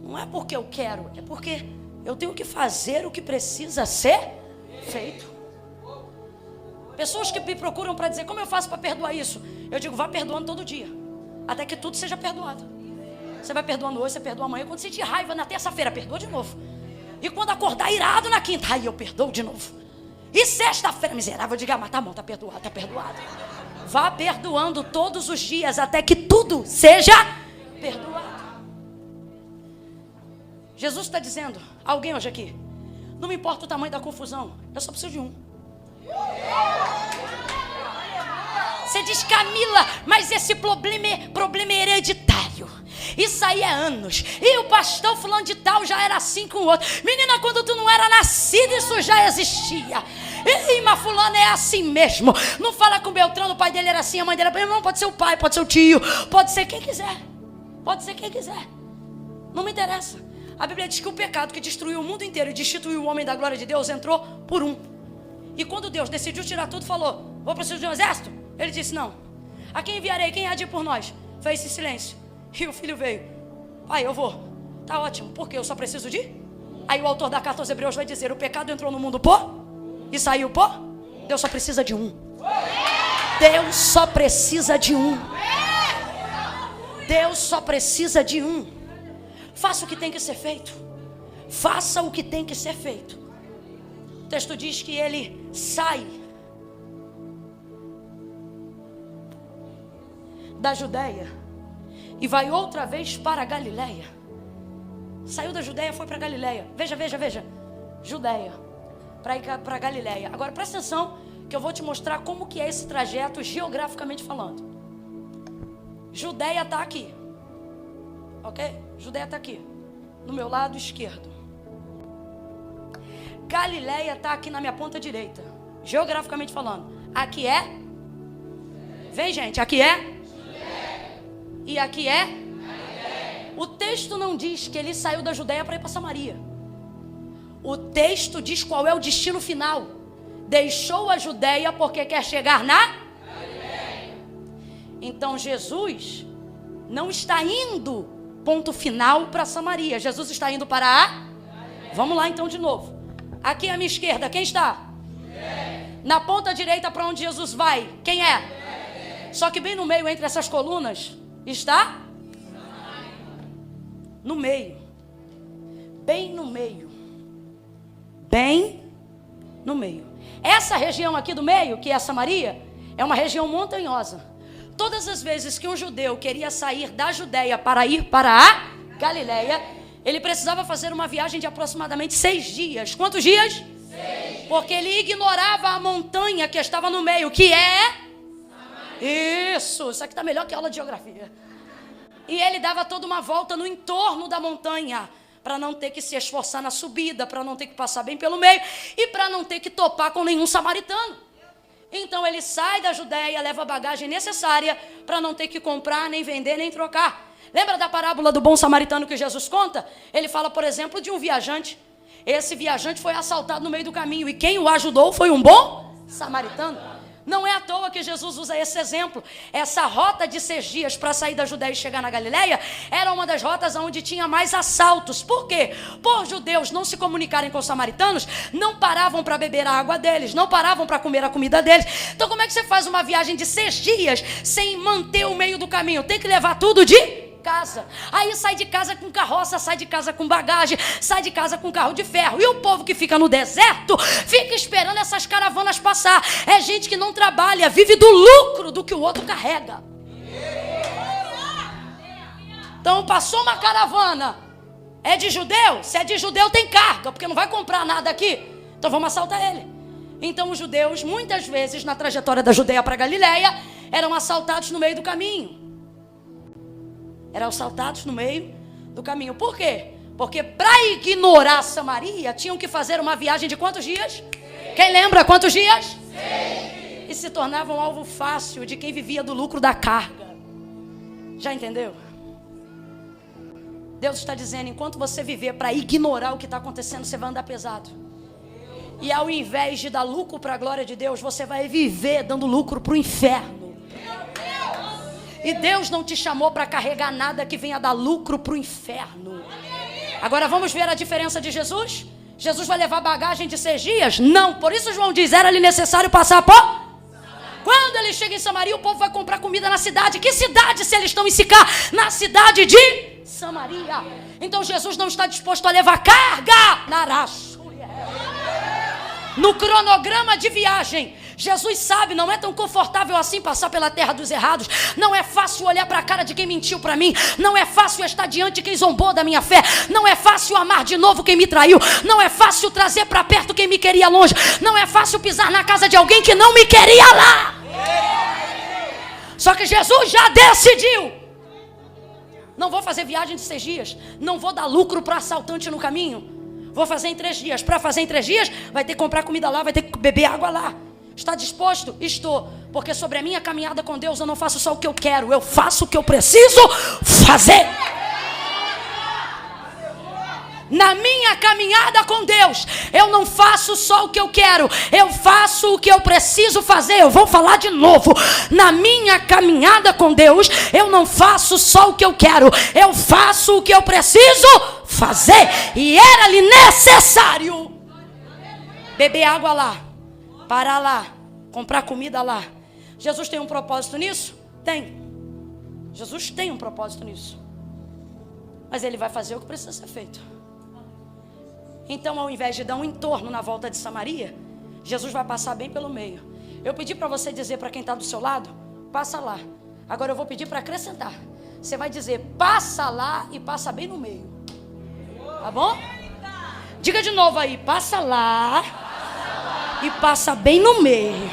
Não é porque eu quero, é porque eu tenho que fazer o que precisa ser feito. Pessoas que me procuram para dizer: como eu faço para perdoar isso? Eu digo: vá perdoando todo dia, até que tudo seja perdoado. Você vai perdoando hoje, você perdoa amanhã. Quando sentir raiva na terça-feira, perdoa de novo. E quando acordar irado na quinta, aí eu perdoo de novo. E sexta-feira, miserável, eu digo: mas tá bom, tá perdoado, tá perdoado. Vá perdoando todos os dias, até que tudo seja perdoado. Jesus está dizendo: alguém hoje aqui, não me importa o tamanho da confusão, eu só preciso de um. Você diz: Camila, mas esse problema é hereditário. Isso aí é anos. E o pastor fulano de tal já era assim com o outro. Menina, quando tu não era nascida, isso já existia. E mas fulano é assim mesmo. Não fala com Beltrano, o pai dele era assim, a mãe dele era... Não, pode ser o pai, pode ser o tio, pode ser quem quiser. Pode ser quem quiser. Não me interessa. A Bíblia diz que o pecado que destruiu o mundo inteiro e destituiu o homem da glória de Deus entrou por um. E quando Deus decidiu tirar tudo, falou: vou precisar de um exército? Ele disse: não. A quem enviarei? Quem há de ir por nós? Fez-se silêncio. E o filho veio: pai, eu vou. Tá ótimo, porque eu só preciso de... Aí o autor da carta aos Hebreus vai dizer: o pecado entrou no mundo por e saiu por... Deus só precisa de um. Deus só precisa de um. Deus só precisa de um. Faça o que tem que ser feito. Faça o que tem que ser feito. O texto diz que ele sai da Judeia e vai outra vez para a Galileia. Saiu da Judeia, foi para a Galileia. Veja. Judeia, para ir para a Galileia. Agora presta atenção, que eu vou te mostrar como que é esse trajeto geograficamente falando. Judeia está aqui. Ok? Judeia está aqui, no meu lado esquerdo. Galileia está aqui na minha ponta direita, geograficamente falando. Aqui é... Vem, gente, aqui é... E aqui é... O texto não diz que ele saiu da Judeia para ir para Samaria. O texto diz qual é o destino final. Deixou a Judeia porque quer chegar na... Galileia. Então Jesus não está indo, ponto final, para Samaria. Jesus está indo para a... Vamos lá então de novo. Aqui à minha esquerda, quem está? Na ponta direita, para onde Jesus vai, quem é? Só que bem no meio, entre essas colunas, está? No meio. Bem no meio. Bem no meio. Essa região aqui do meio, que é Samaria, é uma região montanhosa. Todas as vezes que um judeu queria sair da Judeia para ir para a Galileia, ele precisava fazer uma viagem de aproximadamente 6 dias. Quantos dias? 6. Porque ele ignorava a montanha que estava no meio, que é... Samaria. Isso aqui está melhor que aula de geografia. E ele dava toda uma volta no entorno da montanha, para não ter que se esforçar na subida, para não ter que passar bem pelo meio e para não ter que topar com nenhum samaritano. Então ele sai da Judeia, leva a bagagem necessária para não ter que comprar, nem vender, nem trocar. Lembra da parábola do bom samaritano que Jesus conta? Ele fala, por exemplo, de um viajante. Esse viajante foi assaltado no meio do caminho e quem o ajudou foi um bom samaritano. Não é à toa que Jesus usa esse exemplo. Essa rota de 6 dias para sair da Judéia e chegar na Galileia era uma das rotas onde tinha mais assaltos. Por quê? Por judeus não se comunicarem com os samaritanos, não paravam para beber a água deles, não paravam para comer a comida deles. Então como é que você faz uma viagem de 6 dias sem manter o meio do caminho? Tem que levar tudo de casa. Aí sai de casa com carroça, sai de casa com bagagem, sai de casa com carro de ferro. E o povo que fica no deserto fica esperando essas caravanas passar. É gente que não trabalha, vive do lucro do que o outro carrega. Então passou uma caravana, é de judeu? Se é de judeu tem carga, porque não vai comprar nada aqui. Então vamos assaltar ele. Então os judeus, muitas vezes na trajetória da Judeia para Galileia, eram assaltados no meio do caminho. Eram assaltados no meio do caminho. Por quê? Porque para ignorar Samaria, tinham que fazer uma viagem de quantos dias? 6. Quem lembra quantos dias? 6. E se tornavam alvo fácil de quem vivia do lucro da carga. Já entendeu? Deus está dizendo, enquanto você viver para ignorar o que está acontecendo, você vai andar pesado. E ao invés de dar lucro para a glória de Deus, você vai viver dando lucro para o inferno. E Deus não te chamou para carregar nada que venha dar lucro para o inferno. Agora vamos ver a diferença de Jesus? Jesus vai levar bagagem de 6 dias? Não, por isso João diz, era-lhe necessário passar por... Quando ele chega em Samaria, o povo vai comprar comida na cidade. Que cidade se eles estão em Sicar? Na cidade de Samaria. Então Jesus não está disposto a levar carga na raça. No cronograma de viagem, Jesus sabe, não é tão confortável assim passar pela terra dos errados. Não é fácil olhar para a cara de quem mentiu para mim. Não é fácil estar diante de quem zombou da minha fé. Não é fácil amar de novo quem me traiu. Não é fácil trazer para perto quem me queria longe. Não é fácil pisar na casa de alguém que não me queria lá. Só que Jesus já decidiu. Não vou fazer viagem de 6 dias. Não vou dar lucro para assaltante no caminho. Vou fazer em 3 dias. Para fazer em 3 dias, vai ter que comprar comida lá, vai ter que beber água lá. Está disposto? Estou. Porque sobre a minha caminhada com Deus, eu não faço só o que eu quero. Eu faço o que eu preciso fazer. Na minha caminhada com Deus, eu não faço só o que eu quero. Eu faço o que eu preciso fazer. Eu vou falar de novo. Na minha caminhada com Deus, eu não faço só o que eu quero. Eu faço o que eu preciso fazer. E era-lhe necessário beber água lá, parar lá, comprar comida lá. Jesus tem um propósito nisso? Tem. Jesus tem um propósito nisso. Mas ele vai fazer o que precisa ser feito. Então, ao invés de dar um entorno na volta de Samaria, Jesus vai passar bem pelo meio. Eu pedi para você dizer para quem está do seu lado, passa lá. Agora eu vou pedir para acrescentar. Você vai dizer, passa lá e passa bem no meio. Tá bom? Diga de novo aí, passa lá e passa bem no meio.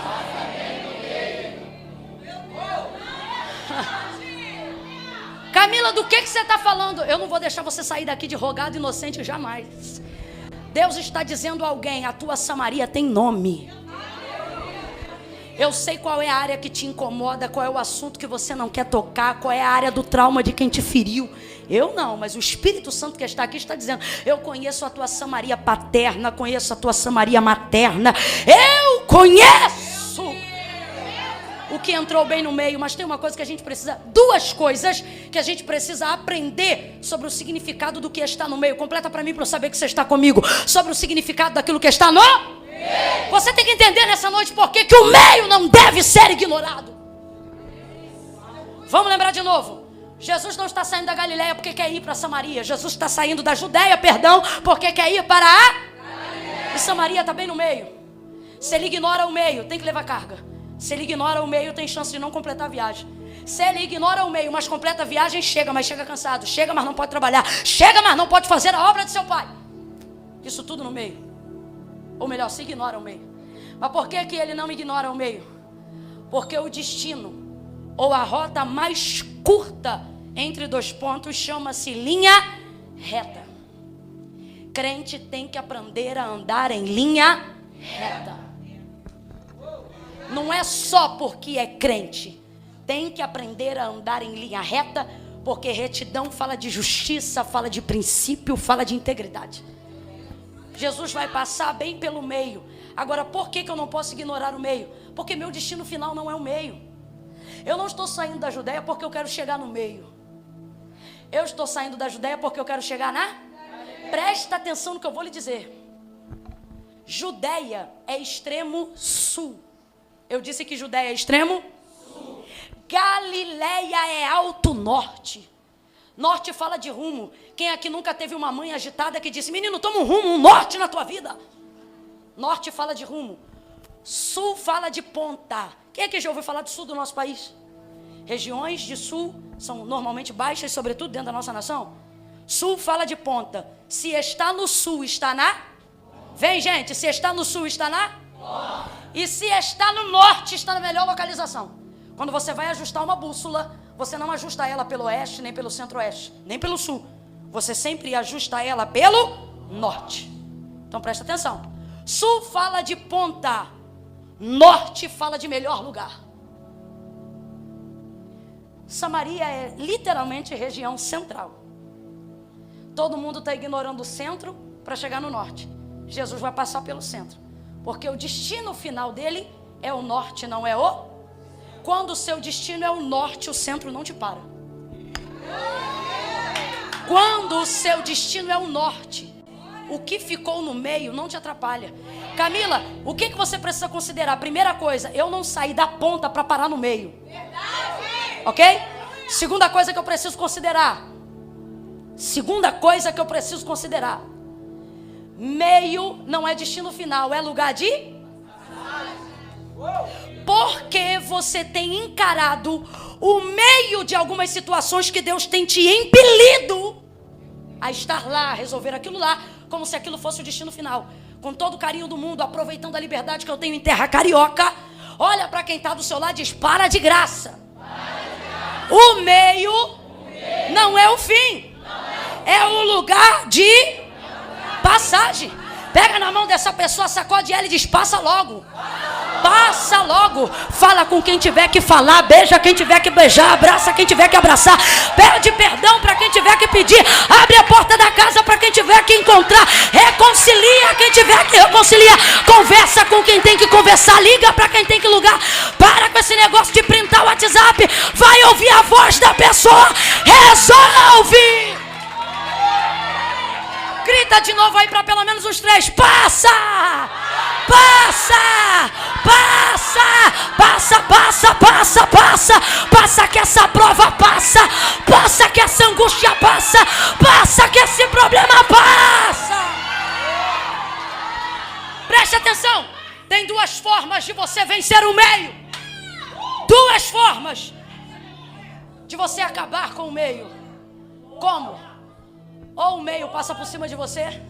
Camila, do que você está falando? Eu não vou deixar você sair daqui de rogado inocente jamais. Deus está dizendo a alguém, a tua Samaria tem nome. Eu sei qual é a área que te incomoda, qual é o assunto que você não quer tocar, qual é a área do trauma de quem te feriu. Eu não, mas o Espírito Santo que está aqui está dizendo, eu conheço a tua Samaria paterna, conheço a tua Samaria materna. Eu conheço o que entrou bem no meio, mas tem uma coisa que a gente precisa, 2 coisas que a gente precisa aprender sobre o significado do que está no meio. Completa para mim para eu saber que você está comigo. Sobre o significado daquilo que está no meio. Você tem que entender nessa noite por que o meio não deve ser ignorado. Vamos lembrar de novo. Jesus não está saindo da Galileia porque quer ir para Samaria. Jesus está saindo da Judeia, porque quer ir para a Galileia. E Samaria está bem no meio. Se ele ignora o meio, tem que levar carga. Se ele ignora o meio, tem chance de não completar a viagem. Se ele ignora o meio, mas completa a viagem, chega, mas chega cansado. Chega, mas não pode trabalhar. Chega, mas não pode fazer a obra de seu pai. Isso tudo no meio. Ou melhor, se ignora o meio. Mas por que ele não ignora o meio? Porque o destino, ou a rota mais curta entre 2 pontos, chama-se linha reta. Crente tem que aprender a andar em linha reta. Não é só porque é crente. Tem que aprender a andar em linha reta, porque retidão fala de justiça, fala de princípio, fala de integridade. Jesus vai passar bem pelo meio. Agora, por que eu não posso ignorar o meio? Porque meu destino final não é o meio. Eu não estou saindo da Judéia porque eu quero chegar no meio. Eu estou saindo da Judéia porque eu quero chegar na... Presta atenção no que eu vou lhe dizer. Judéia é extremo sul. Eu disse que Judéia é extremo sul. Galileia é alto norte. Norte fala de rumo. Quem aqui nunca teve uma mãe agitada que disse: menino, toma um rumo, um norte na tua vida? Norte fala de rumo. Sul fala de ponta. Quem é que já ouviu falar do sul do nosso país? Regiões de sul são normalmente baixas, sobretudo dentro da nossa nação. Sul fala de ponta. Se está no sul, está na... Vem, gente, se está no sul, está na... E se está no norte, está na melhor localização. Quando você vai ajustar uma bússola, você não ajusta ela pelo oeste, nem pelo centro-oeste, nem pelo sul. Você sempre ajusta ela pelo norte. Então presta atenção. Sul fala de ponta. Norte fala de melhor lugar. Samaria é literalmente região central. Todo mundo está ignorando o centro para chegar no norte. Jesus vai passar pelo centro, porque o destino final dele é o norte, não é o... Quando o seu destino é o norte, o centro não te para. Quando o seu destino é o norte, o que ficou no meio não te atrapalha. Camila, o que você precisa considerar? Primeira coisa, eu não saí da ponta para parar no meio. Ok? Segunda coisa que eu preciso considerar. Meio não é destino final, é lugar de... Porque você tem encarado o meio de algumas situações que Deus tem te impelido a estar lá, a resolver aquilo lá, como se aquilo fosse o destino final. Com todo o carinho do mundo, aproveitando a liberdade que eu tenho em terra carioca, olha para quem está do seu lado e diz: para de graça. O meio não é o fim, é o lugar de passagem. Pega na mão dessa pessoa, sacode ela e diz: passa logo. Passa logo. Fala com quem tiver que falar, beija quem tiver que beijar, abraça quem tiver que abraçar, pede perdão para quem tiver que pedir, abre a porta da casa para quem tiver que encontrar, reconcilia quem tiver que reconciliar, conversa com quem tem que conversar, liga para quem tem que ligar. Para com esse negócio de printar o WhatsApp, vai ouvir a voz da pessoa, resolve. Grita de novo aí para pelo menos uns 3. Passa! Passa! Passa! Passa, passa, passa, passa! Passa que essa prova passa! Passa que essa angústia passa! Passa que esse problema passa! Preste atenção! Tem 2 formas de você vencer o meio. 2 formas de você acabar com o meio. Como? Ou o meio passa por cima de você,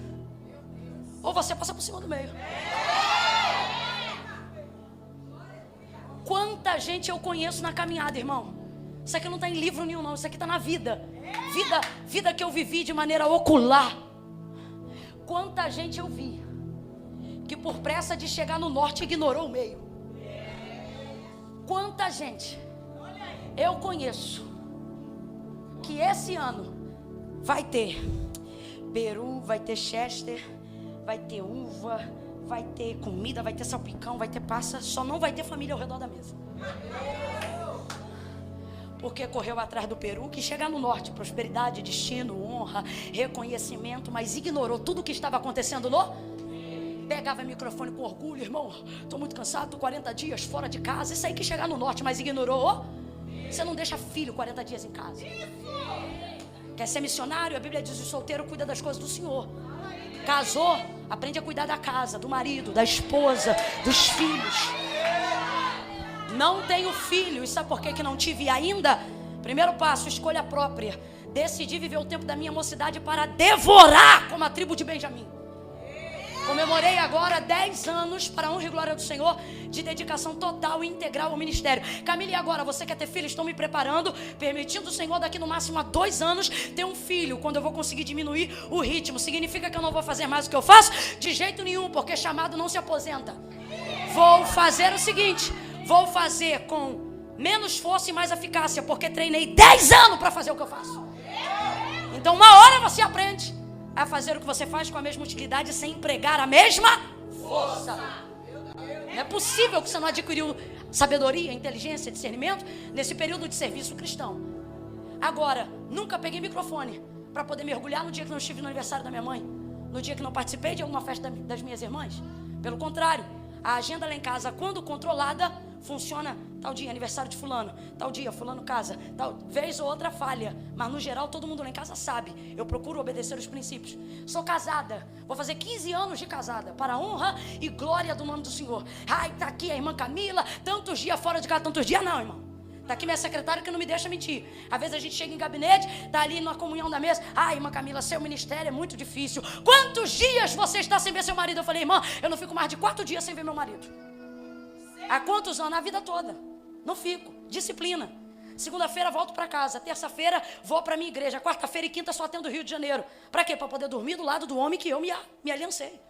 ou você passa por cima do meio. Quanta gente eu conheço na caminhada, irmão. Isso aqui não está em livro nenhum, não. Isso aqui está na vida. Vida que eu vivi de maneira ocular. Quanta gente eu vi que por pressa de chegar no norte ignorou o meio. Quanta gente eu conheço que esse ano vai ter peru, vai ter chester, vai ter uva, vai ter comida, vai ter salpicão, vai ter passa, só não vai ter família ao redor da mesa. Porque correu atrás do peru, que chega no norte, prosperidade, destino, honra, reconhecimento, mas ignorou tudo o que estava acontecendo no... Pegava o microfone com orgulho: irmão, estou muito cansado, estou 40 dias fora de casa. Isso aí que chegar no norte, mas ignorou. Você não deixa filho 40 dias em casa. Quer ser missionário? A Bíblia diz: o solteiro cuida das coisas do Senhor. Casou, aprende a cuidar da casa, do marido, da esposa, dos filhos. Não tenho filho, e sabe por que não tive ainda? Primeiro passo, escolha própria. Decidi viver o tempo da minha mocidade para devorar como a tribo de Benjamim. Comemorei agora 10 anos, para a honra e glória do Senhor, de dedicação total e integral ao ministério. Camila, e agora? Você quer ter filho? Estou me preparando, permitindo o Senhor daqui no máximo a 2 anos ter um filho, quando eu vou conseguir diminuir o ritmo. Significa que eu não vou fazer mais o que eu faço? De jeito nenhum, porque chamado não se aposenta. Vou fazer o seguinte: vou fazer com menos força e mais eficácia, porque treinei 10 anos para fazer o que eu faço. Então uma hora você aprende a fazer o que você faz com a mesma utilidade, sem empregar a mesma força. Não é possível que você não adquiriu sabedoria, inteligência, discernimento nesse período de serviço cristão. Agora, nunca peguei microfone para poder mergulhar no dia que não estive no aniversário da minha mãe, no dia que não participei de alguma festa das minhas irmãs. Pelo contrário, a agenda lá em casa, quando controlada, funciona tal dia, aniversário de fulano, tal dia, fulano casa, tal vez ou outra falha, mas no geral todo mundo lá em casa sabe, eu procuro obedecer os princípios. Sou casada, vou fazer 15 anos de casada, para a honra e glória do nome do Senhor. Ai, tá aqui a irmã Camila, tantos dias fora de casa, tantos dias não, irmão. Tá aqui minha secretária que não me deixa mentir. Às vezes a gente chega em gabinete, tá ali na comunhão da mesa. Ai, irmã Camila, seu ministério é muito difícil. Quantos dias você está sem ver seu marido? Eu falei, irmã, eu não fico mais de 4 dias sem ver meu marido. Há quantos anos? A vida toda. Não fico. Disciplina. Segunda-feira volto para casa. Terça-feira vou para minha igreja. Quarta-feira e quinta só atendo Rio de Janeiro. Para quê? Para poder dormir do lado do homem que eu me aliancei.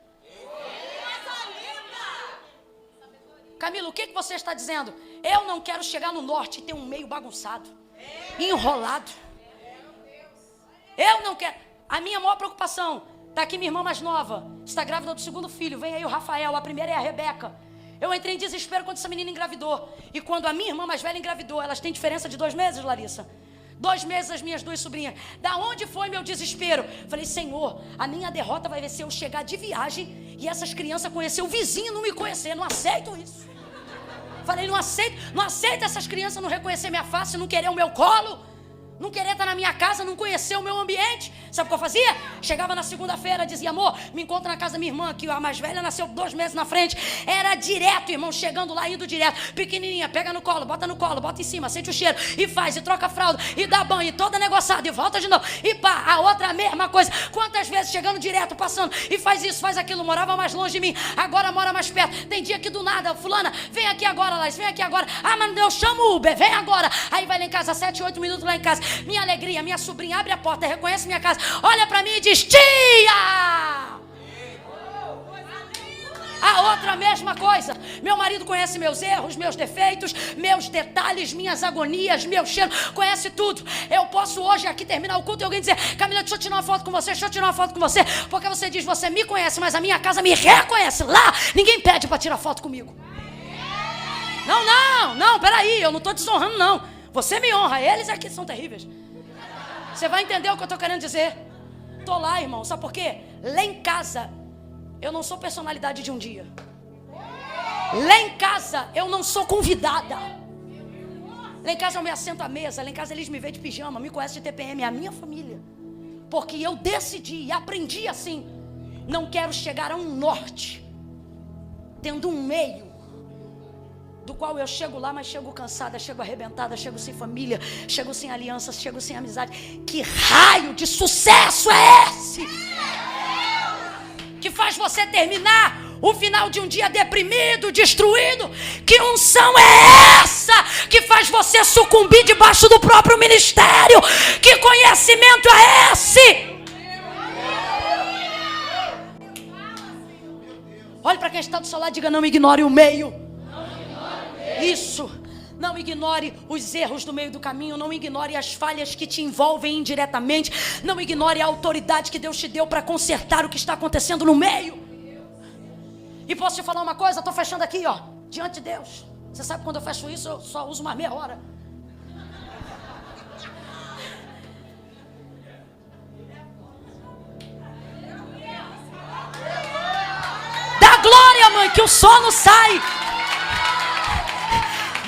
Camila, o que você está dizendo? Eu não quero chegar no norte e ter um meio bagunçado, enrolado. Eu não quero. A minha maior preocupação, está aqui minha irmã mais nova, está grávida do 2º filho, vem aí o Rafael, a primeira é a Rebeca. Eu entrei em desespero quando essa menina engravidou. E quando a minha irmã mais velha engravidou, elas têm diferença de 2 meses, Larissa. 2 meses as minhas 2 sobrinhas. Da onde foi meu desespero? Falei, Senhor, a minha derrota vai ser eu chegar de viagem e essas crianças conhecer o vizinho e não me conhecer. Não aceito isso. Falei, não aceito essas crianças não reconhecer minha face, não querer o meu colo, não querer estar na minha casa, não conhecer o meu ambiente. Sabe o que eu fazia? Chegava na segunda-feira, dizia, amor, me encontra na casa da minha irmã, que a mais velha nasceu 2 meses na frente. Era direto, irmão, chegando lá, indo direto. Pequenininha, pega no colo, bota em cima, sente o cheiro, e faz, e troca a fralda, e dá banho, e toda negociada, e volta de novo, e pá, a outra a mesma coisa. Quantas vezes chegando direto, passando, e faz isso, faz aquilo, morava mais longe de mim, agora mora mais perto. Tem dia que do nada, fulana, vem aqui agora, Laís, vem aqui agora. Ah, mas eu chamo o Uber, vem agora. Aí vai lá em casa, 7, 8 minutos lá em casa. Minha alegria, minha sobrinha abre a porta, reconhece minha casa, olha pra mim e diz, tia! A outra mesma coisa. Meu marido conhece meus erros, meus defeitos, meus detalhes, minhas agonias, meu cheiro, conhece tudo. Eu posso hoje aqui terminar o culto e alguém dizer, Camila, deixa eu tirar uma foto com você, porque você diz, você me conhece, mas a minha casa me reconhece. Lá, ninguém pede pra tirar foto comigo. Não, peraí, eu não tô desonrando não. Você me honra, eles aqui são terríveis. Você vai entender o que eu estou querendo dizer. Estou lá, irmão, sabe por quê? Lá em casa, eu não sou personalidade de um dia. Lá em casa, eu não sou convidada. Lá em casa eu me assento à mesa, lá em casa eles me veem de pijama, me conhecem de TPM, é a minha família. Porque eu decidi e aprendi assim, não quero chegar a um norte, tendo um meio, do qual eu chego lá, mas chego cansada, chego arrebentada, chego sem família, chego sem aliança, chego sem amizade. Que raio de sucesso é esse? Que faz você terminar o final de um dia deprimido, destruído? Que unção é essa que faz você sucumbir debaixo do próprio ministério? Que conhecimento é esse? Olhe para quem está do seu lado e diga, não ignore o meio. Isso, não ignore os erros do meio do caminho, não ignore as falhas que te envolvem indiretamente, não ignore a autoridade que Deus te deu para consertar o que está acontecendo no meio. E posso te falar uma coisa, estou fechando aqui, ó, diante de Deus. Você sabe quando eu fecho isso, eu só uso mais meia hora. Dá glória, mãe, que o sono sai.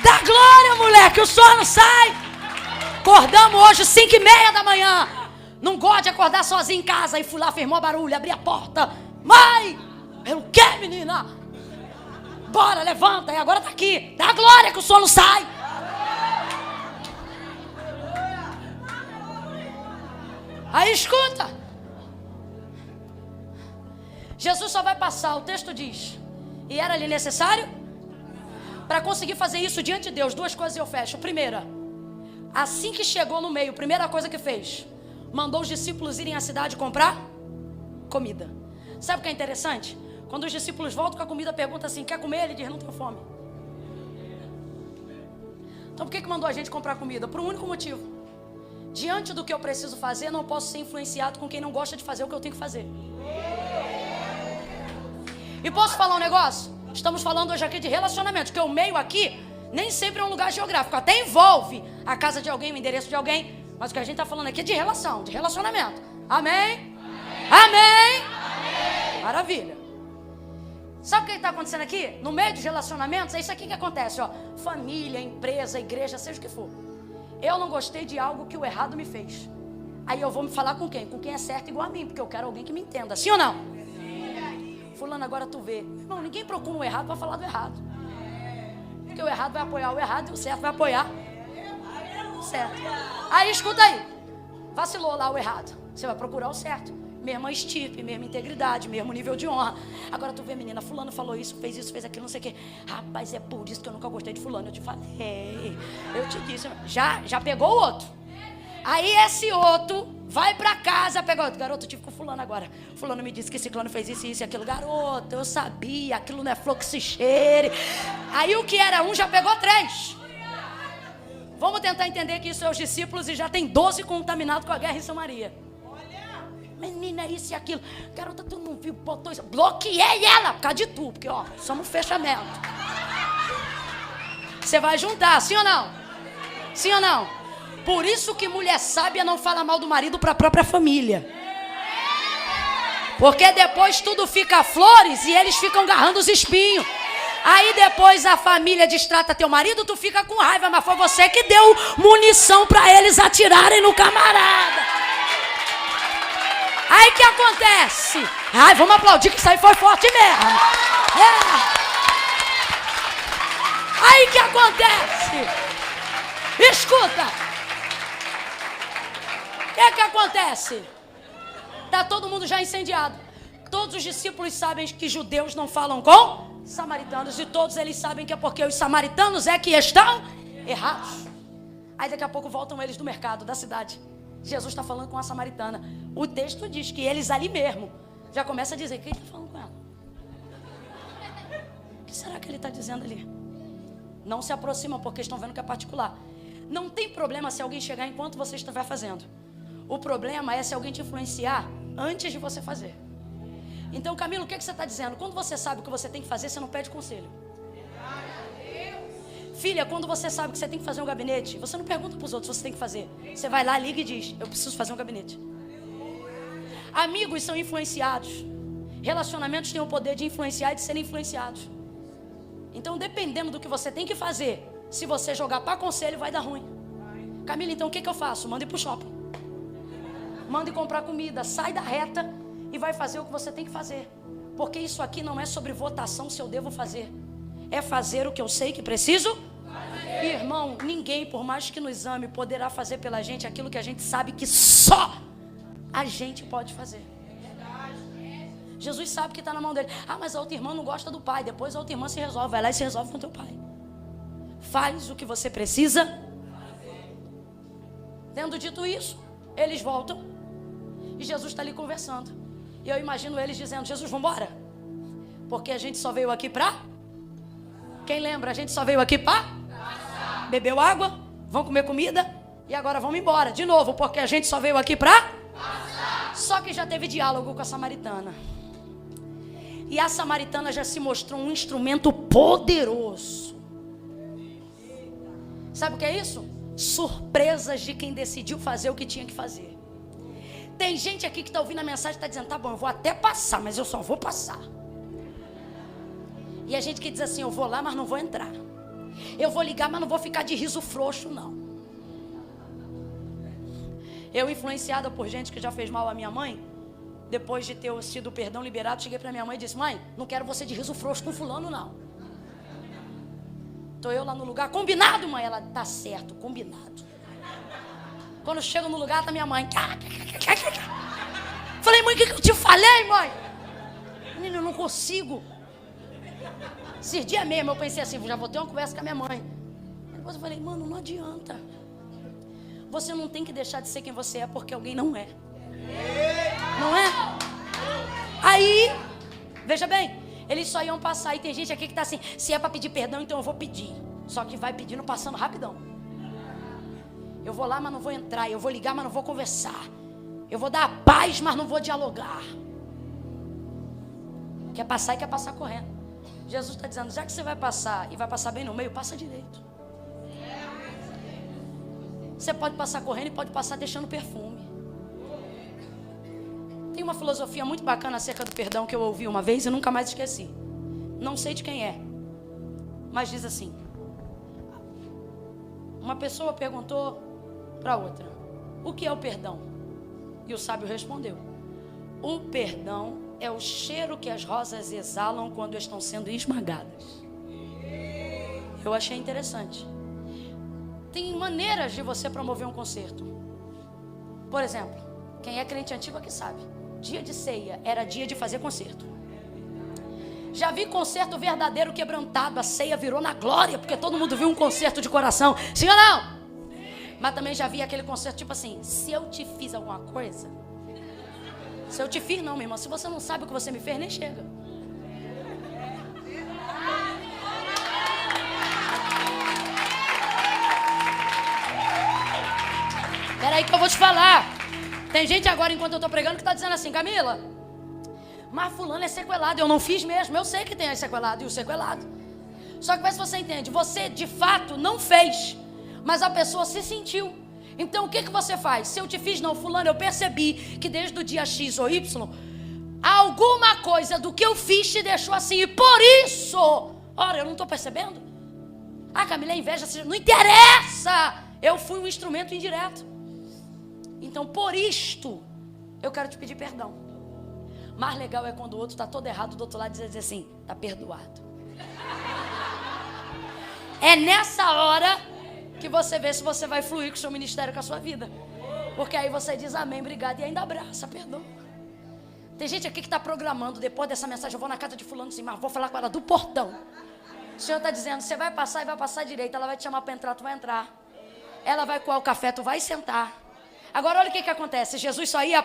Dá glória, mulher, que o sono sai. Acordamos hoje 5:30 da manhã. Não gosto de acordar sozinha em casa. E fui lá, fez mó barulho, abri a porta. Mãe, pelo que, menina? Bora, levanta, e agora tá aqui. Dá glória que o sono sai. Aí escuta. Jesus só vai passar, o texto diz, e era lhe necessário? Para conseguir fazer isso diante de Deus, 2 coisas eu fecho. Primeira, assim que chegou no meio, primeira coisa que fez, mandou os discípulos irem à cidade comprar comida. Sabe o que é interessante? Quando os discípulos voltam com a comida, perguntam assim, quer comer? Ele diz, não tenho fome. Então por que mandou a gente comprar comida? Por um único motivo. Diante do que eu preciso fazer, não posso ser influenciado com quem não gosta de fazer o que eu tenho que fazer. E posso falar um negócio? estamos falando hoje aqui de relacionamento, que o meio aqui nem sempre é um lugar geográfico, até envolve a casa de alguém, o endereço de alguém, mas o que a gente está falando aqui é de relação, de relacionamento. Amém? Amém? Amém. Maravilha. Sabe o que está acontecendo aqui? No meio dos relacionamentos, é isso aqui que acontece, ó. Família, empresa, igreja, seja o que for. Eu não gostei de algo que o errado me fez. Aí eu vou me falar com quem? Com quem é certo igual a mim, porque eu quero alguém que me entenda. Sim ou não? Sim. Fulano, agora tu vê. Irmão, ninguém procura o errado para falar do errado. Porque o errado vai apoiar o errado e o certo vai apoiar o certo. Aí escuta aí. Vacilou lá o errado. Você vai procurar o certo. Mesma estirpe, mesma integridade, mesmo nível de honra. Agora tu vê, menina, fulano falou isso, fez aquilo, não sei o quê. Rapaz, é por isso que eu nunca gostei de fulano. Eu te falei, eu te disse. Já pegou o outro. Aí esse outro vai pra casa, pega outro. Garoto, eu tive com fulano agora. Fulano me disse que esse clã fez isso e aquilo. Garoto, eu sabia, aquilo não é flor que se cheire. Aí o que era um já pegou 3. Vamos tentar entender que isso é os discípulos e já tem 12 contaminados com a guerra em Samaria. Menina, isso e aquilo. Garota, tu não viu, botou isso. Bloqueei ela por causa de tu, porque ó, somos um fechamento. Você vai juntar, sim ou não? Sim ou não? Por isso que mulher sábia não fala mal do marido para a própria família. Porque depois tudo fica flores e eles ficam agarrando os espinhos. Aí depois a família destrata teu marido, tu fica com raiva, mas foi você que deu munição para eles atirarem no camarada. Aí que acontece? Ai, vamos aplaudir que isso aí foi forte mesmo. Aí que acontece? Escuta. O que acontece? Tá todo mundo já incendiado. Todos os discípulos sabem que judeus não falam com samaritanos. E todos eles sabem que é porque os samaritanos é que estão errados. Aí daqui a pouco voltam eles do mercado, da cidade. Jesus está falando com a samaritana. O texto diz que eles ali mesmo já começa a dizer: quem está falando com ela? O que será que ele está dizendo ali? Não se aproximam porque estão vendo que é particular. Não tem problema se alguém chegar enquanto você estiver fazendo. O problema é se alguém te influenciar antes de você fazer. Então, Camilo, o que você está dizendo? Quando você sabe o que você tem que fazer, você não pede conselho. Filha, quando você sabe que você tem que fazer um gabinete, você não pergunta para os outros, você tem que fazer. Você vai lá, liga e diz: eu preciso fazer um gabinete. Amigos são influenciados. Relacionamentos têm o poder de influenciar e de serem influenciados. Então, dependendo do que você tem que fazer, se você jogar para conselho, vai dar ruim. Camila, então o que eu faço? Manda ir para o shopping. Manda ir comprar comida. Sai da reta e vai fazer o que você tem que fazer. Porque isso aqui não é sobre votação se eu devo fazer. É fazer o que eu sei que preciso fazer. Irmão, ninguém, por mais que nos ame, poderá fazer pela gente aquilo que a gente sabe que só a gente pode fazer. Jesus sabe que está na mão dele. Ah, mas a outra irmã não gosta do pai. Depois a outra irmã se resolve. Vai lá e se resolve com teu pai. Faz o que você precisa fazer. Tendo dito isso, eles voltam e Jesus está ali conversando. E eu imagino eles dizendo: Jesus, vamos embora. Porque a gente só veio aqui para... Quem lembra? A gente só veio aqui para bebeu água, vão comer comida e agora vamos embora de novo, porque a gente só veio aqui para... Só que já teve diálogo com a samaritana. E a samaritana já se mostrou um instrumento poderoso. Sabe o que é isso? Surpresas de quem decidiu fazer o que tinha que fazer. Tem gente aqui que está ouvindo a mensagem e está dizendo: tá bom, eu vou até passar, mas eu só vou passar. E a gente que diz assim: eu vou lá, mas não vou entrar. Eu vou ligar, mas não vou ficar de riso frouxo, não. Eu, influenciada por gente que já fez mal à minha mãe, depois de ter sido o perdão liberado, cheguei para minha mãe e disse: mãe, não quero você de riso frouxo com fulano, não. Estou eu lá no lugar, combinado, mãe? Ela: tá certo, combinado. Quando chego no lugar, tá minha mãe. Falei: mãe, o que eu te falei, mãe? Menino, eu não consigo. Esses dias mesmo eu pensei assim: já vou ter uma conversa com a minha mãe. Depois eu falei: mano, não adianta. Você não tem que deixar de ser quem você é porque alguém não é. Não é? Aí, veja bem, eles só iam passar. E tem gente aqui que está assim: se é para pedir perdão, então eu vou pedir. Só que vai pedindo passando rapidão. Eu vou lá, mas não vou entrar. Eu vou ligar, mas não vou conversar. Eu vou dar a paz, mas não vou dialogar. Quer passar e quer passar correndo. Jesus está dizendo, já que você vai passar, e vai passar bem no meio, passa direito. Você pode passar correndo e pode passar deixando perfume. Tem uma filosofia muito bacana acerca do perdão que eu ouvi uma vez e nunca mais esqueci. Não sei de quem é, mas diz assim: uma pessoa perguntou para outra, o que é o perdão? E o sábio respondeu, o perdão é o cheiro que as rosas exalam quando estão sendo esmagadas. Eu achei interessante. Tem maneiras de você promover um concerto. Por exemplo, quem é crente antigo aqui sabe, dia de ceia era dia de fazer concerto. Já vi concerto verdadeiro quebrantado, a ceia virou na glória, porque todo mundo viu um concerto de coração. Sim ou não? Mas também já vi aquele concerto tipo assim, se eu te fiz alguma coisa, se eu te fiz não, minha irmã, se você não sabe o que você me fez, nem chega. Peraí que eu vou te falar. Tem gente agora, enquanto eu tô pregando, que tá dizendo assim, Camila, mas fulano é sequelado, eu não fiz mesmo, eu sei que tem as sequelado e o sequelado. Só que vê se você entende, você de fato não fez, mas a pessoa se sentiu. Então o que você faz? Se eu te fiz não, fulano, eu percebi que desde o dia X ou Y, alguma coisa do que eu fiz te deixou assim, e por isso, ora, eu não estou percebendo? Ah, Camila, é inveja, não interessa, eu fui um instrumento indireto. Então por isto, eu quero te pedir perdão. Mais legal é quando o outro está todo errado, do outro lado dizer assim, está perdoado. É nessa hora que você vê se você vai fluir com o seu ministério, com a sua vida. Porque aí você diz amém, obrigado, e ainda abraça, perdoa. Tem gente aqui que está programando, depois dessa mensagem, eu vou na casa de fulano assim, mas vou falar com ela do portão. O Senhor está dizendo, você vai passar e vai passar direito, ela vai te chamar para entrar, tu vai entrar. Ela vai coar o café, tu vai sentar. Agora olha o que acontece, Jesus só ia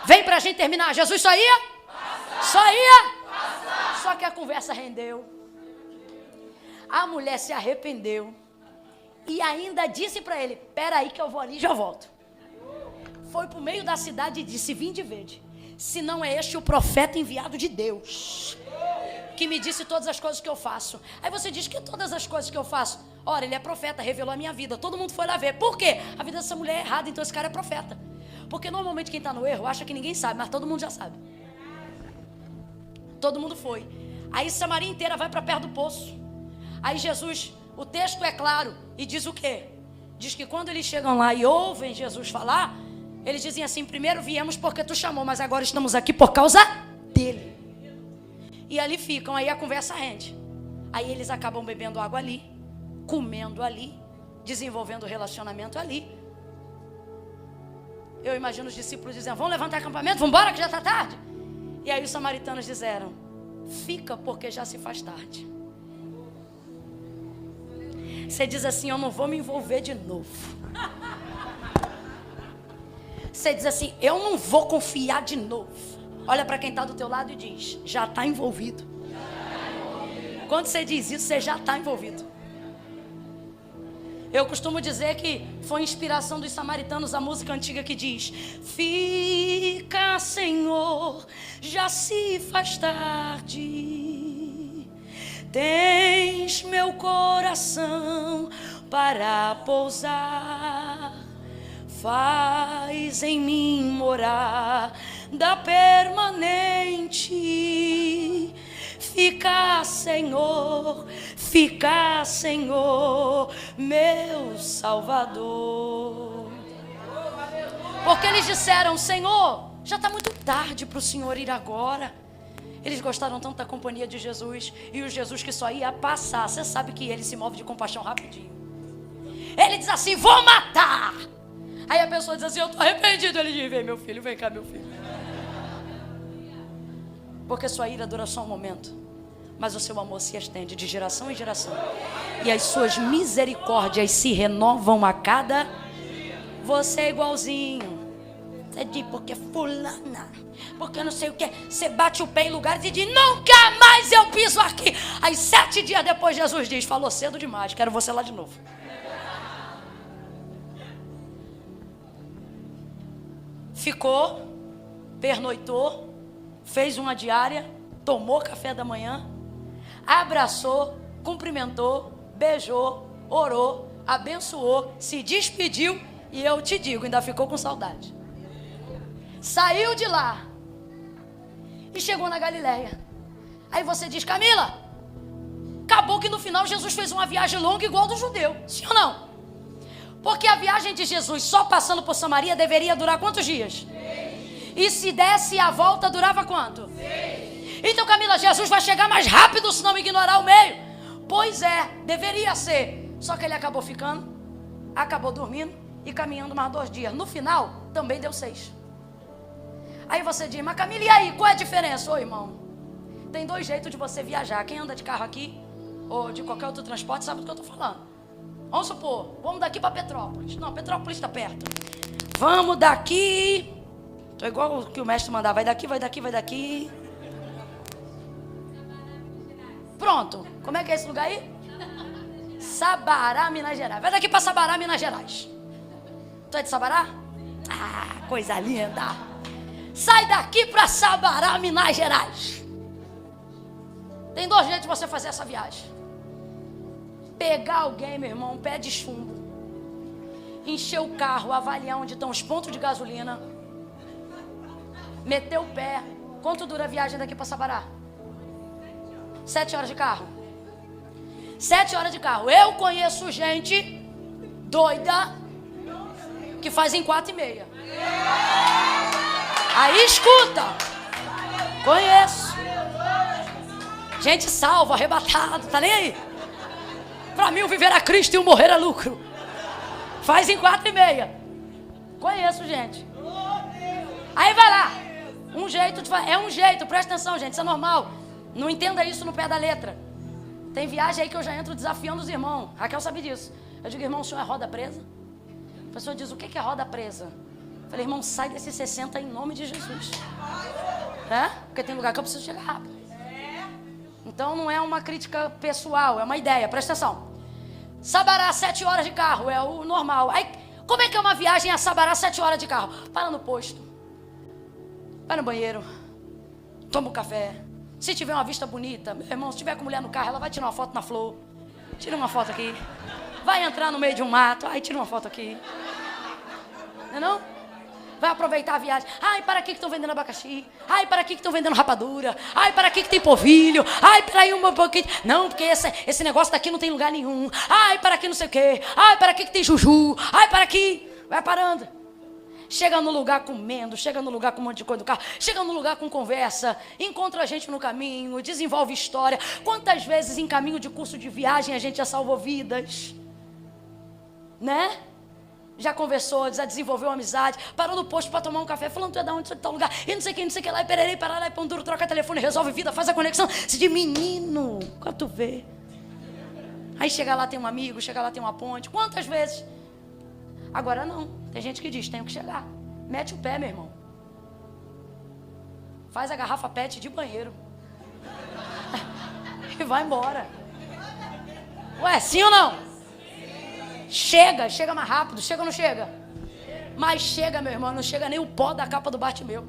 vem pra gente terminar, Jesus só ia? Só ia? Só que a conversa rendeu. A mulher se arrependeu. E ainda disse para ele, peraí que eu vou ali e já volto. Foi para o meio da cidade e disse, vinde e vede, se não é este o profeta enviado de Deus, que me disse todas as coisas que eu faço. Aí você diz que todas as coisas que eu faço, ora, ele é profeta, revelou a minha vida, todo mundo foi lá ver. Por quê? A vida dessa mulher é errada, então esse cara é profeta. Porque normalmente quem está no erro acha que ninguém sabe, mas todo mundo já sabe. Todo mundo foi. Aí Samaria inteira vai para perto do poço. Aí Jesus, o texto é claro e diz o quê? Diz que quando eles chegam lá e ouvem Jesus falar, eles dizem assim, primeiro viemos porque tu chamou, mas agora estamos aqui por causa dele. E ali ficam, aí a conversa rende. Aí eles acabam bebendo água ali, comendo ali, desenvolvendo relacionamento ali. Eu imagino os discípulos dizendo, vamos levantar acampamento, vamos embora que já está tarde. E aí os samaritanos disseram, fica porque já se faz tarde. Você diz assim, eu não vou me envolver de novo. Você diz assim, eu não vou confiar de novo. Olha para quem está do teu lado e diz, já está envolvido. Quando você diz isso, você já está envolvido. Eu costumo dizer que foi inspiração dos samaritanos a música antiga que diz, fica, Senhor, já se faz tarde, tens meu coração para pousar, faz em mim morar da permanente. Fica, Senhor, meu Salvador. Porque eles disseram, Senhor, já está muito tarde para o Senhor ir agora. Eles gostaram tanto da companhia de Jesus. E o Jesus que só ia passar. Você sabe que ele se move de compaixão rapidinho. Ele diz assim, vou matar. Aí a pessoa diz assim, eu estou arrependido. Ele diz, vem meu filho, vem cá meu filho. Porque sua ira dura só um momento, mas o seu amor se estende de geração em geração. E as suas misericórdias se renovam a cada... Você é igualzinho. Você diz, porque fulana, porque não sei o que. Você bate o pé em lugares e diz, nunca mais eu piso aqui. Aí 7 dias depois Jesus diz, falou cedo demais, quero você lá de novo. Ficou, pernoitou, fez uma diária, tomou café da manhã. abraçou, cumprimentou, beijou, orou, abençoou, se despediu e eu te digo, ainda ficou com saudade. Saiu de lá e chegou na Galileia. Aí você diz, Camila, acabou que no final Jesus fez uma viagem longa igual do judeu, sim ou não? Porque a viagem de Jesus só passando por Samaria deveria durar quantos dias? 6. E se desse a volta durava quanto? 6. Então, Camila, Jesus vai chegar mais rápido se não ignorar o meio. Pois é, deveria ser. Só que ele acabou ficando, acabou dormindo e caminhando mais 2 dias. No final, também deu 6. Aí você diz, mas Camila, e aí, qual é a diferença? Ô irmão, tem 2 jeitos de você viajar. Quem anda de carro aqui, ou de qualquer outro transporte, sabe do que eu estou falando. Vamos supor, vamos daqui para Petrópolis. Não, Petrópolis está perto. Vamos daqui. Estou igual o que o mestre mandar. Vai daqui, vai daqui, vai daqui. Pronto. Como é que é esse lugar aí? Sabará, Minas Gerais. Vai daqui para Sabará, Minas Gerais. Tu é de Sabará? Ah, coisa linda. Sai daqui para Sabará, Minas Gerais. Tem 2 jeitos de você fazer essa viagem. Pegar alguém, meu irmão, um pé de chumbo, encher o carro, avaliar onde estão os pontos de gasolina, meter o pé. Quanto dura a viagem daqui para Sabará? 7 horas de carro. 7 horas de carro. Eu conheço gente doida que faz em 4h30. Aí escuta. Conheço. Gente salva, arrebatado, tá nem aí? Para mim o viver a Cristo e o morrer a lucro. Faz em 4h30. Conheço gente. Aí vai lá. Um jeito de fazer. É um jeito, presta atenção, gente. Isso é normal. Não entenda isso no pé da letra. Tem viagem aí que eu já entro desafiando os irmãos. Raquel sabe disso. Eu digo, irmão, o senhor é roda presa? A pessoa diz, o que é roda presa? Eu falei, irmão, sai desse 60 em nome de Jesus. É? Porque tem lugar que eu preciso chegar rápido. Então não é uma crítica pessoal, é uma ideia, presta atenção. Sabará, 7 horas de carro, é o normal. Aí, como é que é uma viagem a Sabará, 7 horas de carro? Para no posto, vai no banheiro, toma um café. Se tiver uma vista bonita, meu irmão, se tiver com mulher no carro, ela vai tirar uma foto na flor. Tira uma foto aqui. Vai entrar no meio de um mato, aí tira uma foto aqui. Não é não? Vai aproveitar a viagem. Ai, para que estão vendendo abacaxi? Ai, para que estão vendendo rapadura? Ai, para que tem polvilho? Ai, para aí um pouquinho. Não, porque esse negócio daqui não tem lugar nenhum. Ai, para que não sei o quê. Ai, para que tem juju? Ai, para que... Vai parando. Chega no lugar comendo, chega no lugar com um monte de coisa do carro, chega no lugar com conversa, encontra a gente no caminho, desenvolve história. Quantas vezes em caminho de curso de viagem a gente já salvou vidas? Né? Já conversou, já desenvolveu uma amizade, parou no posto para tomar um café, falando, tu é da onde, tu é de tal lugar, e não sei quem, não sei o que lá, e pererei, parará, e pão duro, troca telefone, resolve vida, faz a conexão. Se de menino, quando tu vê. Aí chega lá, tem um amigo, chega lá, tem uma ponte. Quantas vezes? Agora não, tem gente que diz, tenho que chegar. Mete o pé, meu irmão. Faz a garrafa PET de banheiro. E vai embora. Ué, sim ou não? Chega mais rápido, chega ou não chega? Mas chega, meu irmão, não chega nem o pó da capa do Bartimeu.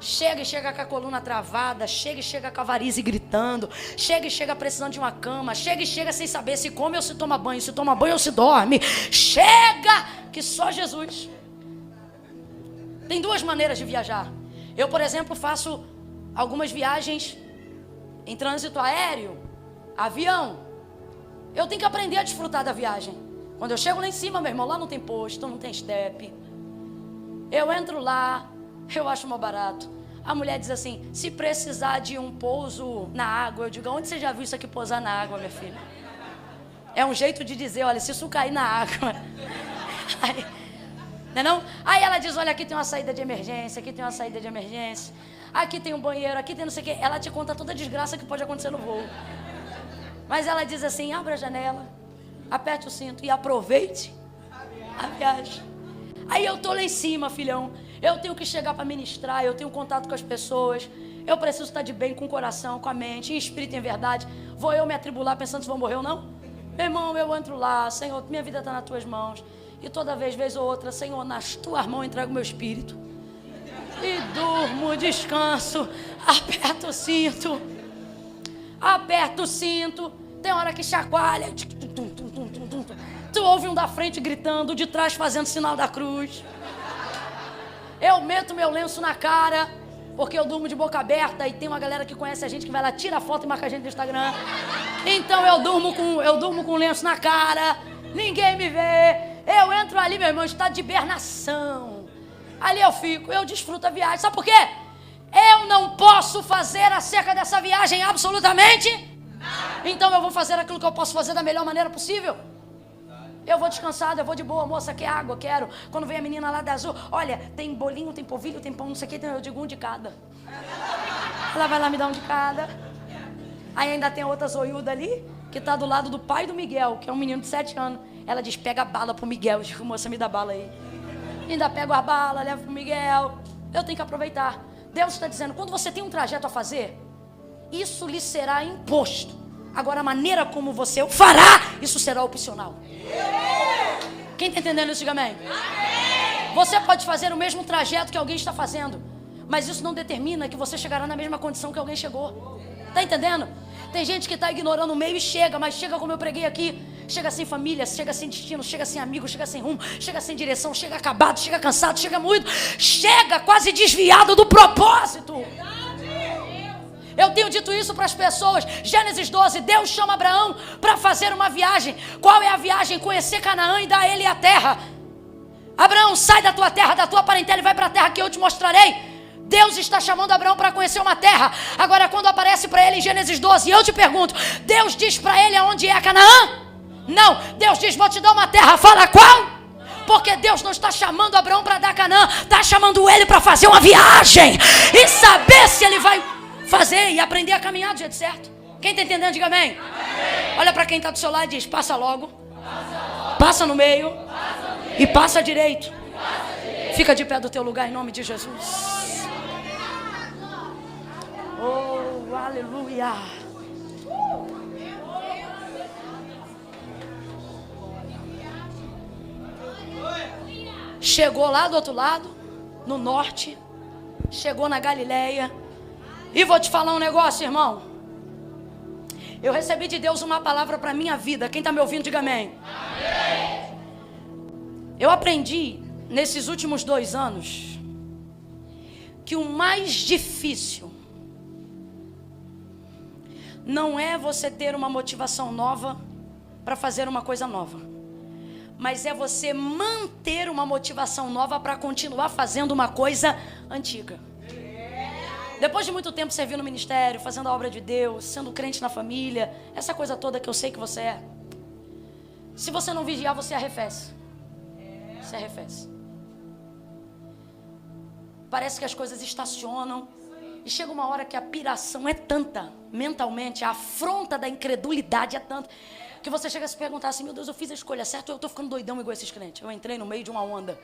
Chega e chega com a coluna travada, chega e chega com a varize gritando, chega e chega precisando de uma cama, chega e chega sem saber se come ou se toma banho ou se dorme. Chega que só Jesus. Tem 2 maneiras de viajar. Eu, por exemplo, faço algumas viagens em trânsito aéreo, avião. Eu tenho que aprender a desfrutar da viagem. Quando eu chego lá em cima, meu irmão, lá não tem posto, não tem step. Eu entro lá, eu acho mal barato. A mulher diz assim, se precisar de um pouso na água, eu digo, onde você já viu isso aqui pousar na água, minha filha? É um jeito de dizer, olha, se isso cair na água. Aí, não é não? Aí ela diz, olha, aqui tem uma saída de emergência, aqui tem uma saída de emergência, aqui tem um banheiro, aqui tem não sei o quê. Ela te conta toda a desgraça que pode acontecer no voo. Mas ela diz assim, abra a janela, aperte o cinto e aproveite a viagem. Aí eu tô lá em cima, filhão. Eu tenho que chegar para ministrar, eu tenho contato com as pessoas. Eu preciso estar de bem com o coração, com a mente, em espírito e em verdade. Vou eu me atribular pensando se vou morrer ou não? Meu irmão, eu entro lá, Senhor, minha vida está nas tuas mãos. E toda vez ou outra, Senhor, nas tuas mãos entrego o meu espírito. E durmo, descanso, aperto o cinto. aperta o cinto, tem hora que chacoalha, tu ouve um da frente gritando, o de trás fazendo sinal da cruz. Eu meto meu lenço na cara, porque eu durmo de boca aberta e tem uma galera que conhece a gente que vai lá, tira a foto e marca a gente no Instagram. Então eu durmo com o lenço na cara, ninguém me vê. Eu entro ali, meu irmão, estado de hibernação. Ali eu fico, eu desfruto a viagem. Sabe por quê? Eu não posso fazer acerca dessa viagem absolutamente nada. Então eu vou fazer aquilo que eu posso fazer da melhor maneira possível. Eu vou descansado, eu vou de boa, moça, quer água? Quero. Quando vem a menina lá da Azul, olha, tem bolinho, tem polvilho, tem pão, não sei o que, eu digo um de cada. Ela vai lá me dar um de cada. Aí ainda tem outra zoiuda ali, que tá do lado do pai do Miguel, que é um menino de 7 anos. Ela diz, pega a bala pro Miguel. Eu digo, moça, me dá bala aí. Ainda pego a bala, levo pro Miguel. Eu tenho que aproveitar. Deus está dizendo, quando você tem um trajeto a fazer, isso lhe será imposto. Agora, a maneira como você o fará, isso será opcional. Quem está entendendo isso, diga amém. Você pode fazer o mesmo trajeto que alguém está fazendo, mas isso não determina que você chegará na mesma condição que alguém chegou. Está entendendo? Tem gente que está ignorando o meio e chega, mas chega como eu preguei aqui. Chega sem família, chega sem destino, chega sem amigo, chega sem rumo, chega sem direção, chega acabado, chega cansado, chega moído, chega quase desviado do propósito. Eu tenho dito isso para as pessoas. Gênesis 12, Deus chama Abraão para fazer uma viagem. Qual é a viagem? Conhecer Canaã e dar a ele a terra. Abraão, sai da tua terra, da tua parentela e vai para a terra que eu te mostrarei. Deus está chamando Abraão para conhecer uma terra. Agora, quando aparece para ele em Gênesis 12, eu te pergunto, Deus diz para ele aonde é Canaã? Não, Deus diz, vou te dar uma terra. Fala qual? Porque Deus não está chamando Abraão para dar Canaã, está chamando ele para fazer uma viagem e saber se ele vai fazer e aprender a caminhar do jeito certo. Quem está entendendo, diga amém. Olha para quem está do seu lado e diz, passa logo, passa no meio e passa direito. Fica de pé do teu lugar em nome de Jesus. Oh, aleluia. Chegou lá do outro lado, no norte, chegou na Galileia. E vou te falar um negócio, irmão. Eu recebi de Deus uma palavra para a minha vida. Quem está me ouvindo, diga amém. Amém. Eu aprendi nesses últimos 2 anos que o mais difícil não é você ter uma motivação nova para fazer uma coisa nova, mas é você manter uma motivação nova para continuar fazendo uma coisa antiga. Depois de muito tempo servindo no ministério, fazendo a obra de Deus, sendo crente na família, essa coisa toda que eu sei que você é, se você não vigiar, você arrefece. Você arrefece. Parece que as coisas estacionam e chega uma hora que a piração é tanta, mentalmente, a afronta da incredulidade é tanta, que você chega a se perguntar assim, meu Deus, eu fiz a escolha certa ou eu estou ficando doidão igual esses crentes? Eu entrei no meio de uma onda.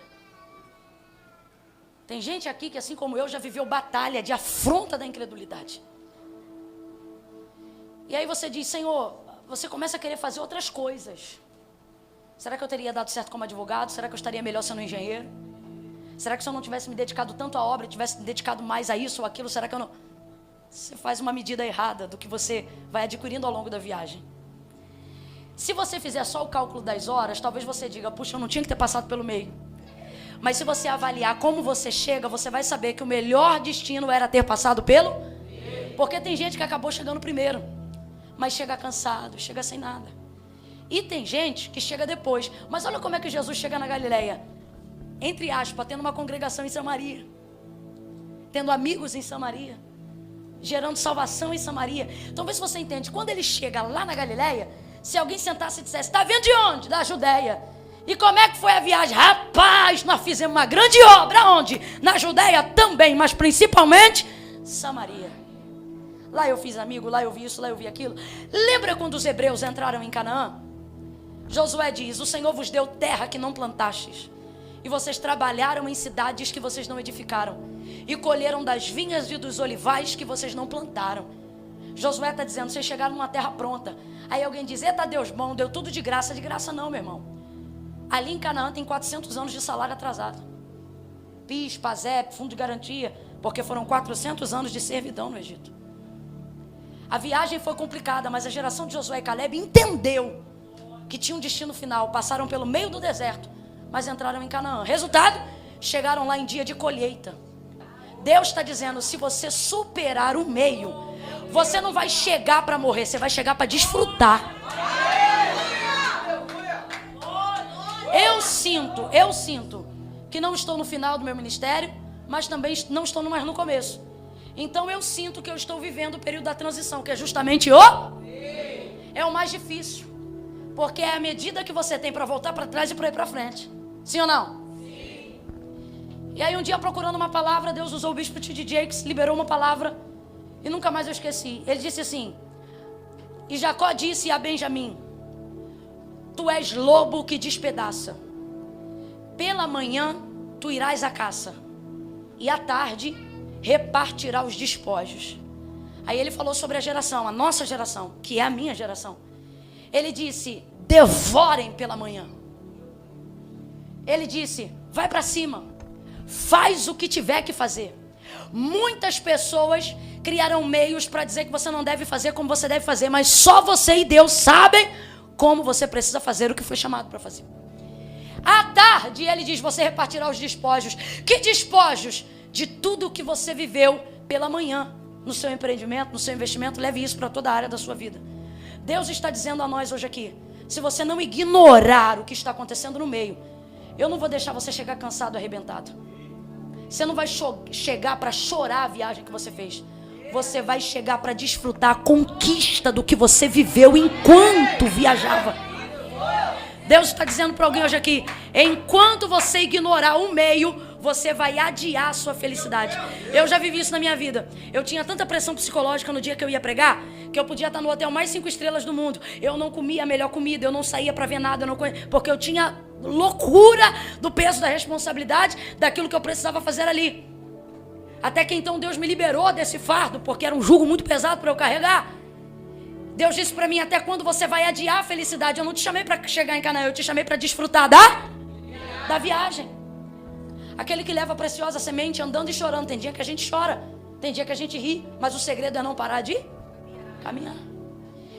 Tem gente aqui que, assim como eu, já viveu batalha de afronta da incredulidade. E aí você diz, Senhor, você começa a querer fazer outras coisas. Será que eu teria dado certo como advogado? Será que eu estaria melhor sendo engenheiro? Será que se eu não tivesse me dedicado tanto à obra, tivesse me dedicado mais a isso ou aquilo, será que eu não... Você faz uma medida errada do que você vai adquirindo ao longo da viagem. Se você fizer só o cálculo das horas, talvez você diga, puxa, eu não tinha que ter passado pelo meio. Mas se você avaliar como você chega, você vai saber que o melhor destino era ter passado pelo... Porque tem gente que acabou chegando primeiro, mas chega cansado, chega sem nada. E tem gente que chega depois. Mas olha como é que Jesus chega na Galileia. Entre aspas, tendo uma congregação em Samaria, tendo amigos em Samaria, gerando salvação em Samaria. Então vê se você entende. Quando ele chega lá na Galileia, se alguém sentasse e dissesse, está vindo de onde? Da Judéia. E como é que foi a viagem? Rapaz, nós fizemos uma grande obra. Onde? Na Judéia também, mas principalmente Samaria. Lá eu fiz amigo, lá eu vi isso, lá eu vi aquilo. Lembra quando os hebreus entraram em Canaã? Josué diz, o Senhor vos deu terra que não plantastes, e vocês trabalharam em cidades que vocês não edificaram, e colheram das vinhas e dos olivais que vocês não plantaram. Josué está dizendo, vocês chegaram numa terra pronta. Aí alguém diz, eita Deus bom, deu tudo de graça. De graça não, meu irmão. Ali em Canaã tem 400 anos de salário atrasado. PIS, PASEP, fundo de garantia, porque foram 400 anos de servidão no Egito. A viagem foi complicada, mas a geração de Josué e Caleb entendeu que tinha um destino final. Passaram pelo meio do deserto, mas entraram em Canaã. Resultado, chegaram lá em dia de colheita. Deus está dizendo, se você superar o meio, você não vai chegar para morrer, você vai chegar para desfrutar. Eu sinto que não estou no final do meu ministério, mas também não estou mais no começo. Então eu sinto que eu estou vivendo o período da transição, que é justamente é o mais difícil. Porque é a medida que você tem para voltar para trás e para ir para frente. Sim ou não? Sim. E aí um dia, procurando uma palavra, Deus usou o bispo T.D. Jakes, liberou uma palavra e nunca mais eu esqueci. Ele disse assim: e Jacó disse a Benjamim: tu és lobo que despedaça. Pela manhã tu irás à caça, e à tarde repartirá os despojos. Aí ele falou sobre a geração, a nossa geração, que é a minha geração. Ele disse: devorem pela manhã. Ele disse: vai para cima, faz o que tiver que fazer. Muitas pessoas criaram meios para dizer que você não deve fazer como você deve fazer, mas só você e Deus sabem como você precisa fazer o que foi chamado para fazer. À tarde, ele diz: você repartirá os despojos. Que despojos? De tudo que você viveu pela manhã, no seu empreendimento, no seu investimento. Leve isso para toda a área da sua vida. Deus está dizendo a nós hoje aqui: se você não ignorar o que está acontecendo no meio, eu não vou deixar você chegar cansado, arrebentado. Você não vai chegar para chorar a viagem que você fez. Você vai chegar para desfrutar a conquista do que você viveu enquanto viajava. Deus está dizendo para alguém hoje aqui: enquanto você ignorar o meio, você vai adiar a sua felicidade. Eu já vivi isso na minha vida. Eu tinha tanta pressão psicológica no dia que eu ia pregar, que eu podia estar no hotel mais 5 estrelas do mundo. Eu não comia a melhor comida, eu não saía para ver nada, porque eu tinha loucura do peso da responsabilidade daquilo que eu precisava fazer ali. Até que então Deus me liberou desse fardo, porque era um jugo muito pesado para eu carregar. Deus disse para mim: até quando você vai adiar a felicidade? Eu não te chamei para chegar em Canaã, eu te chamei para desfrutar da viagem. Aquele que leva a preciosa semente andando e chorando. Tem dia que a gente chora, tem dia que a gente ri, mas o segredo é não parar de caminhar.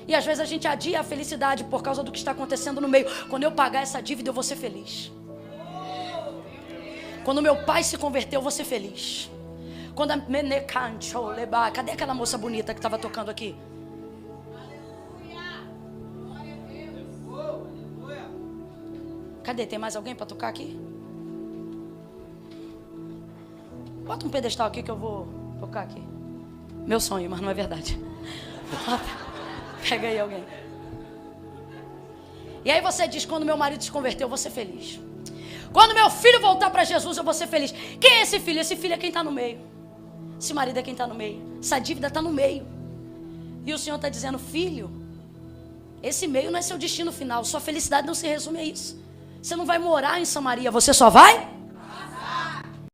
E às vezes a gente adia a felicidade por causa do que está acontecendo no meio. Quando eu pagar essa dívida, eu vou ser feliz. Quando meu pai se converteu, eu vou ser feliz. Quando a cadê aquela moça bonita que estava tocando aqui? Cadê? Tem mais alguém para tocar aqui? Bota um pedestal aqui que eu vou tocar aqui. Meu sonho, mas não é verdade. Bota. Pega aí alguém. E aí você diz: quando meu marido se converteu, eu vou ser feliz. Quando meu filho voltar para Jesus, eu vou ser feliz. Quem é esse filho? Esse filho é quem está no meio. Esse marido é quem está no meio. Essa dívida está no meio. E o Senhor está dizendo: filho, esse meio não é seu destino final. Sua felicidade não se resume a isso. Você não vai morar em Samaria, você só vai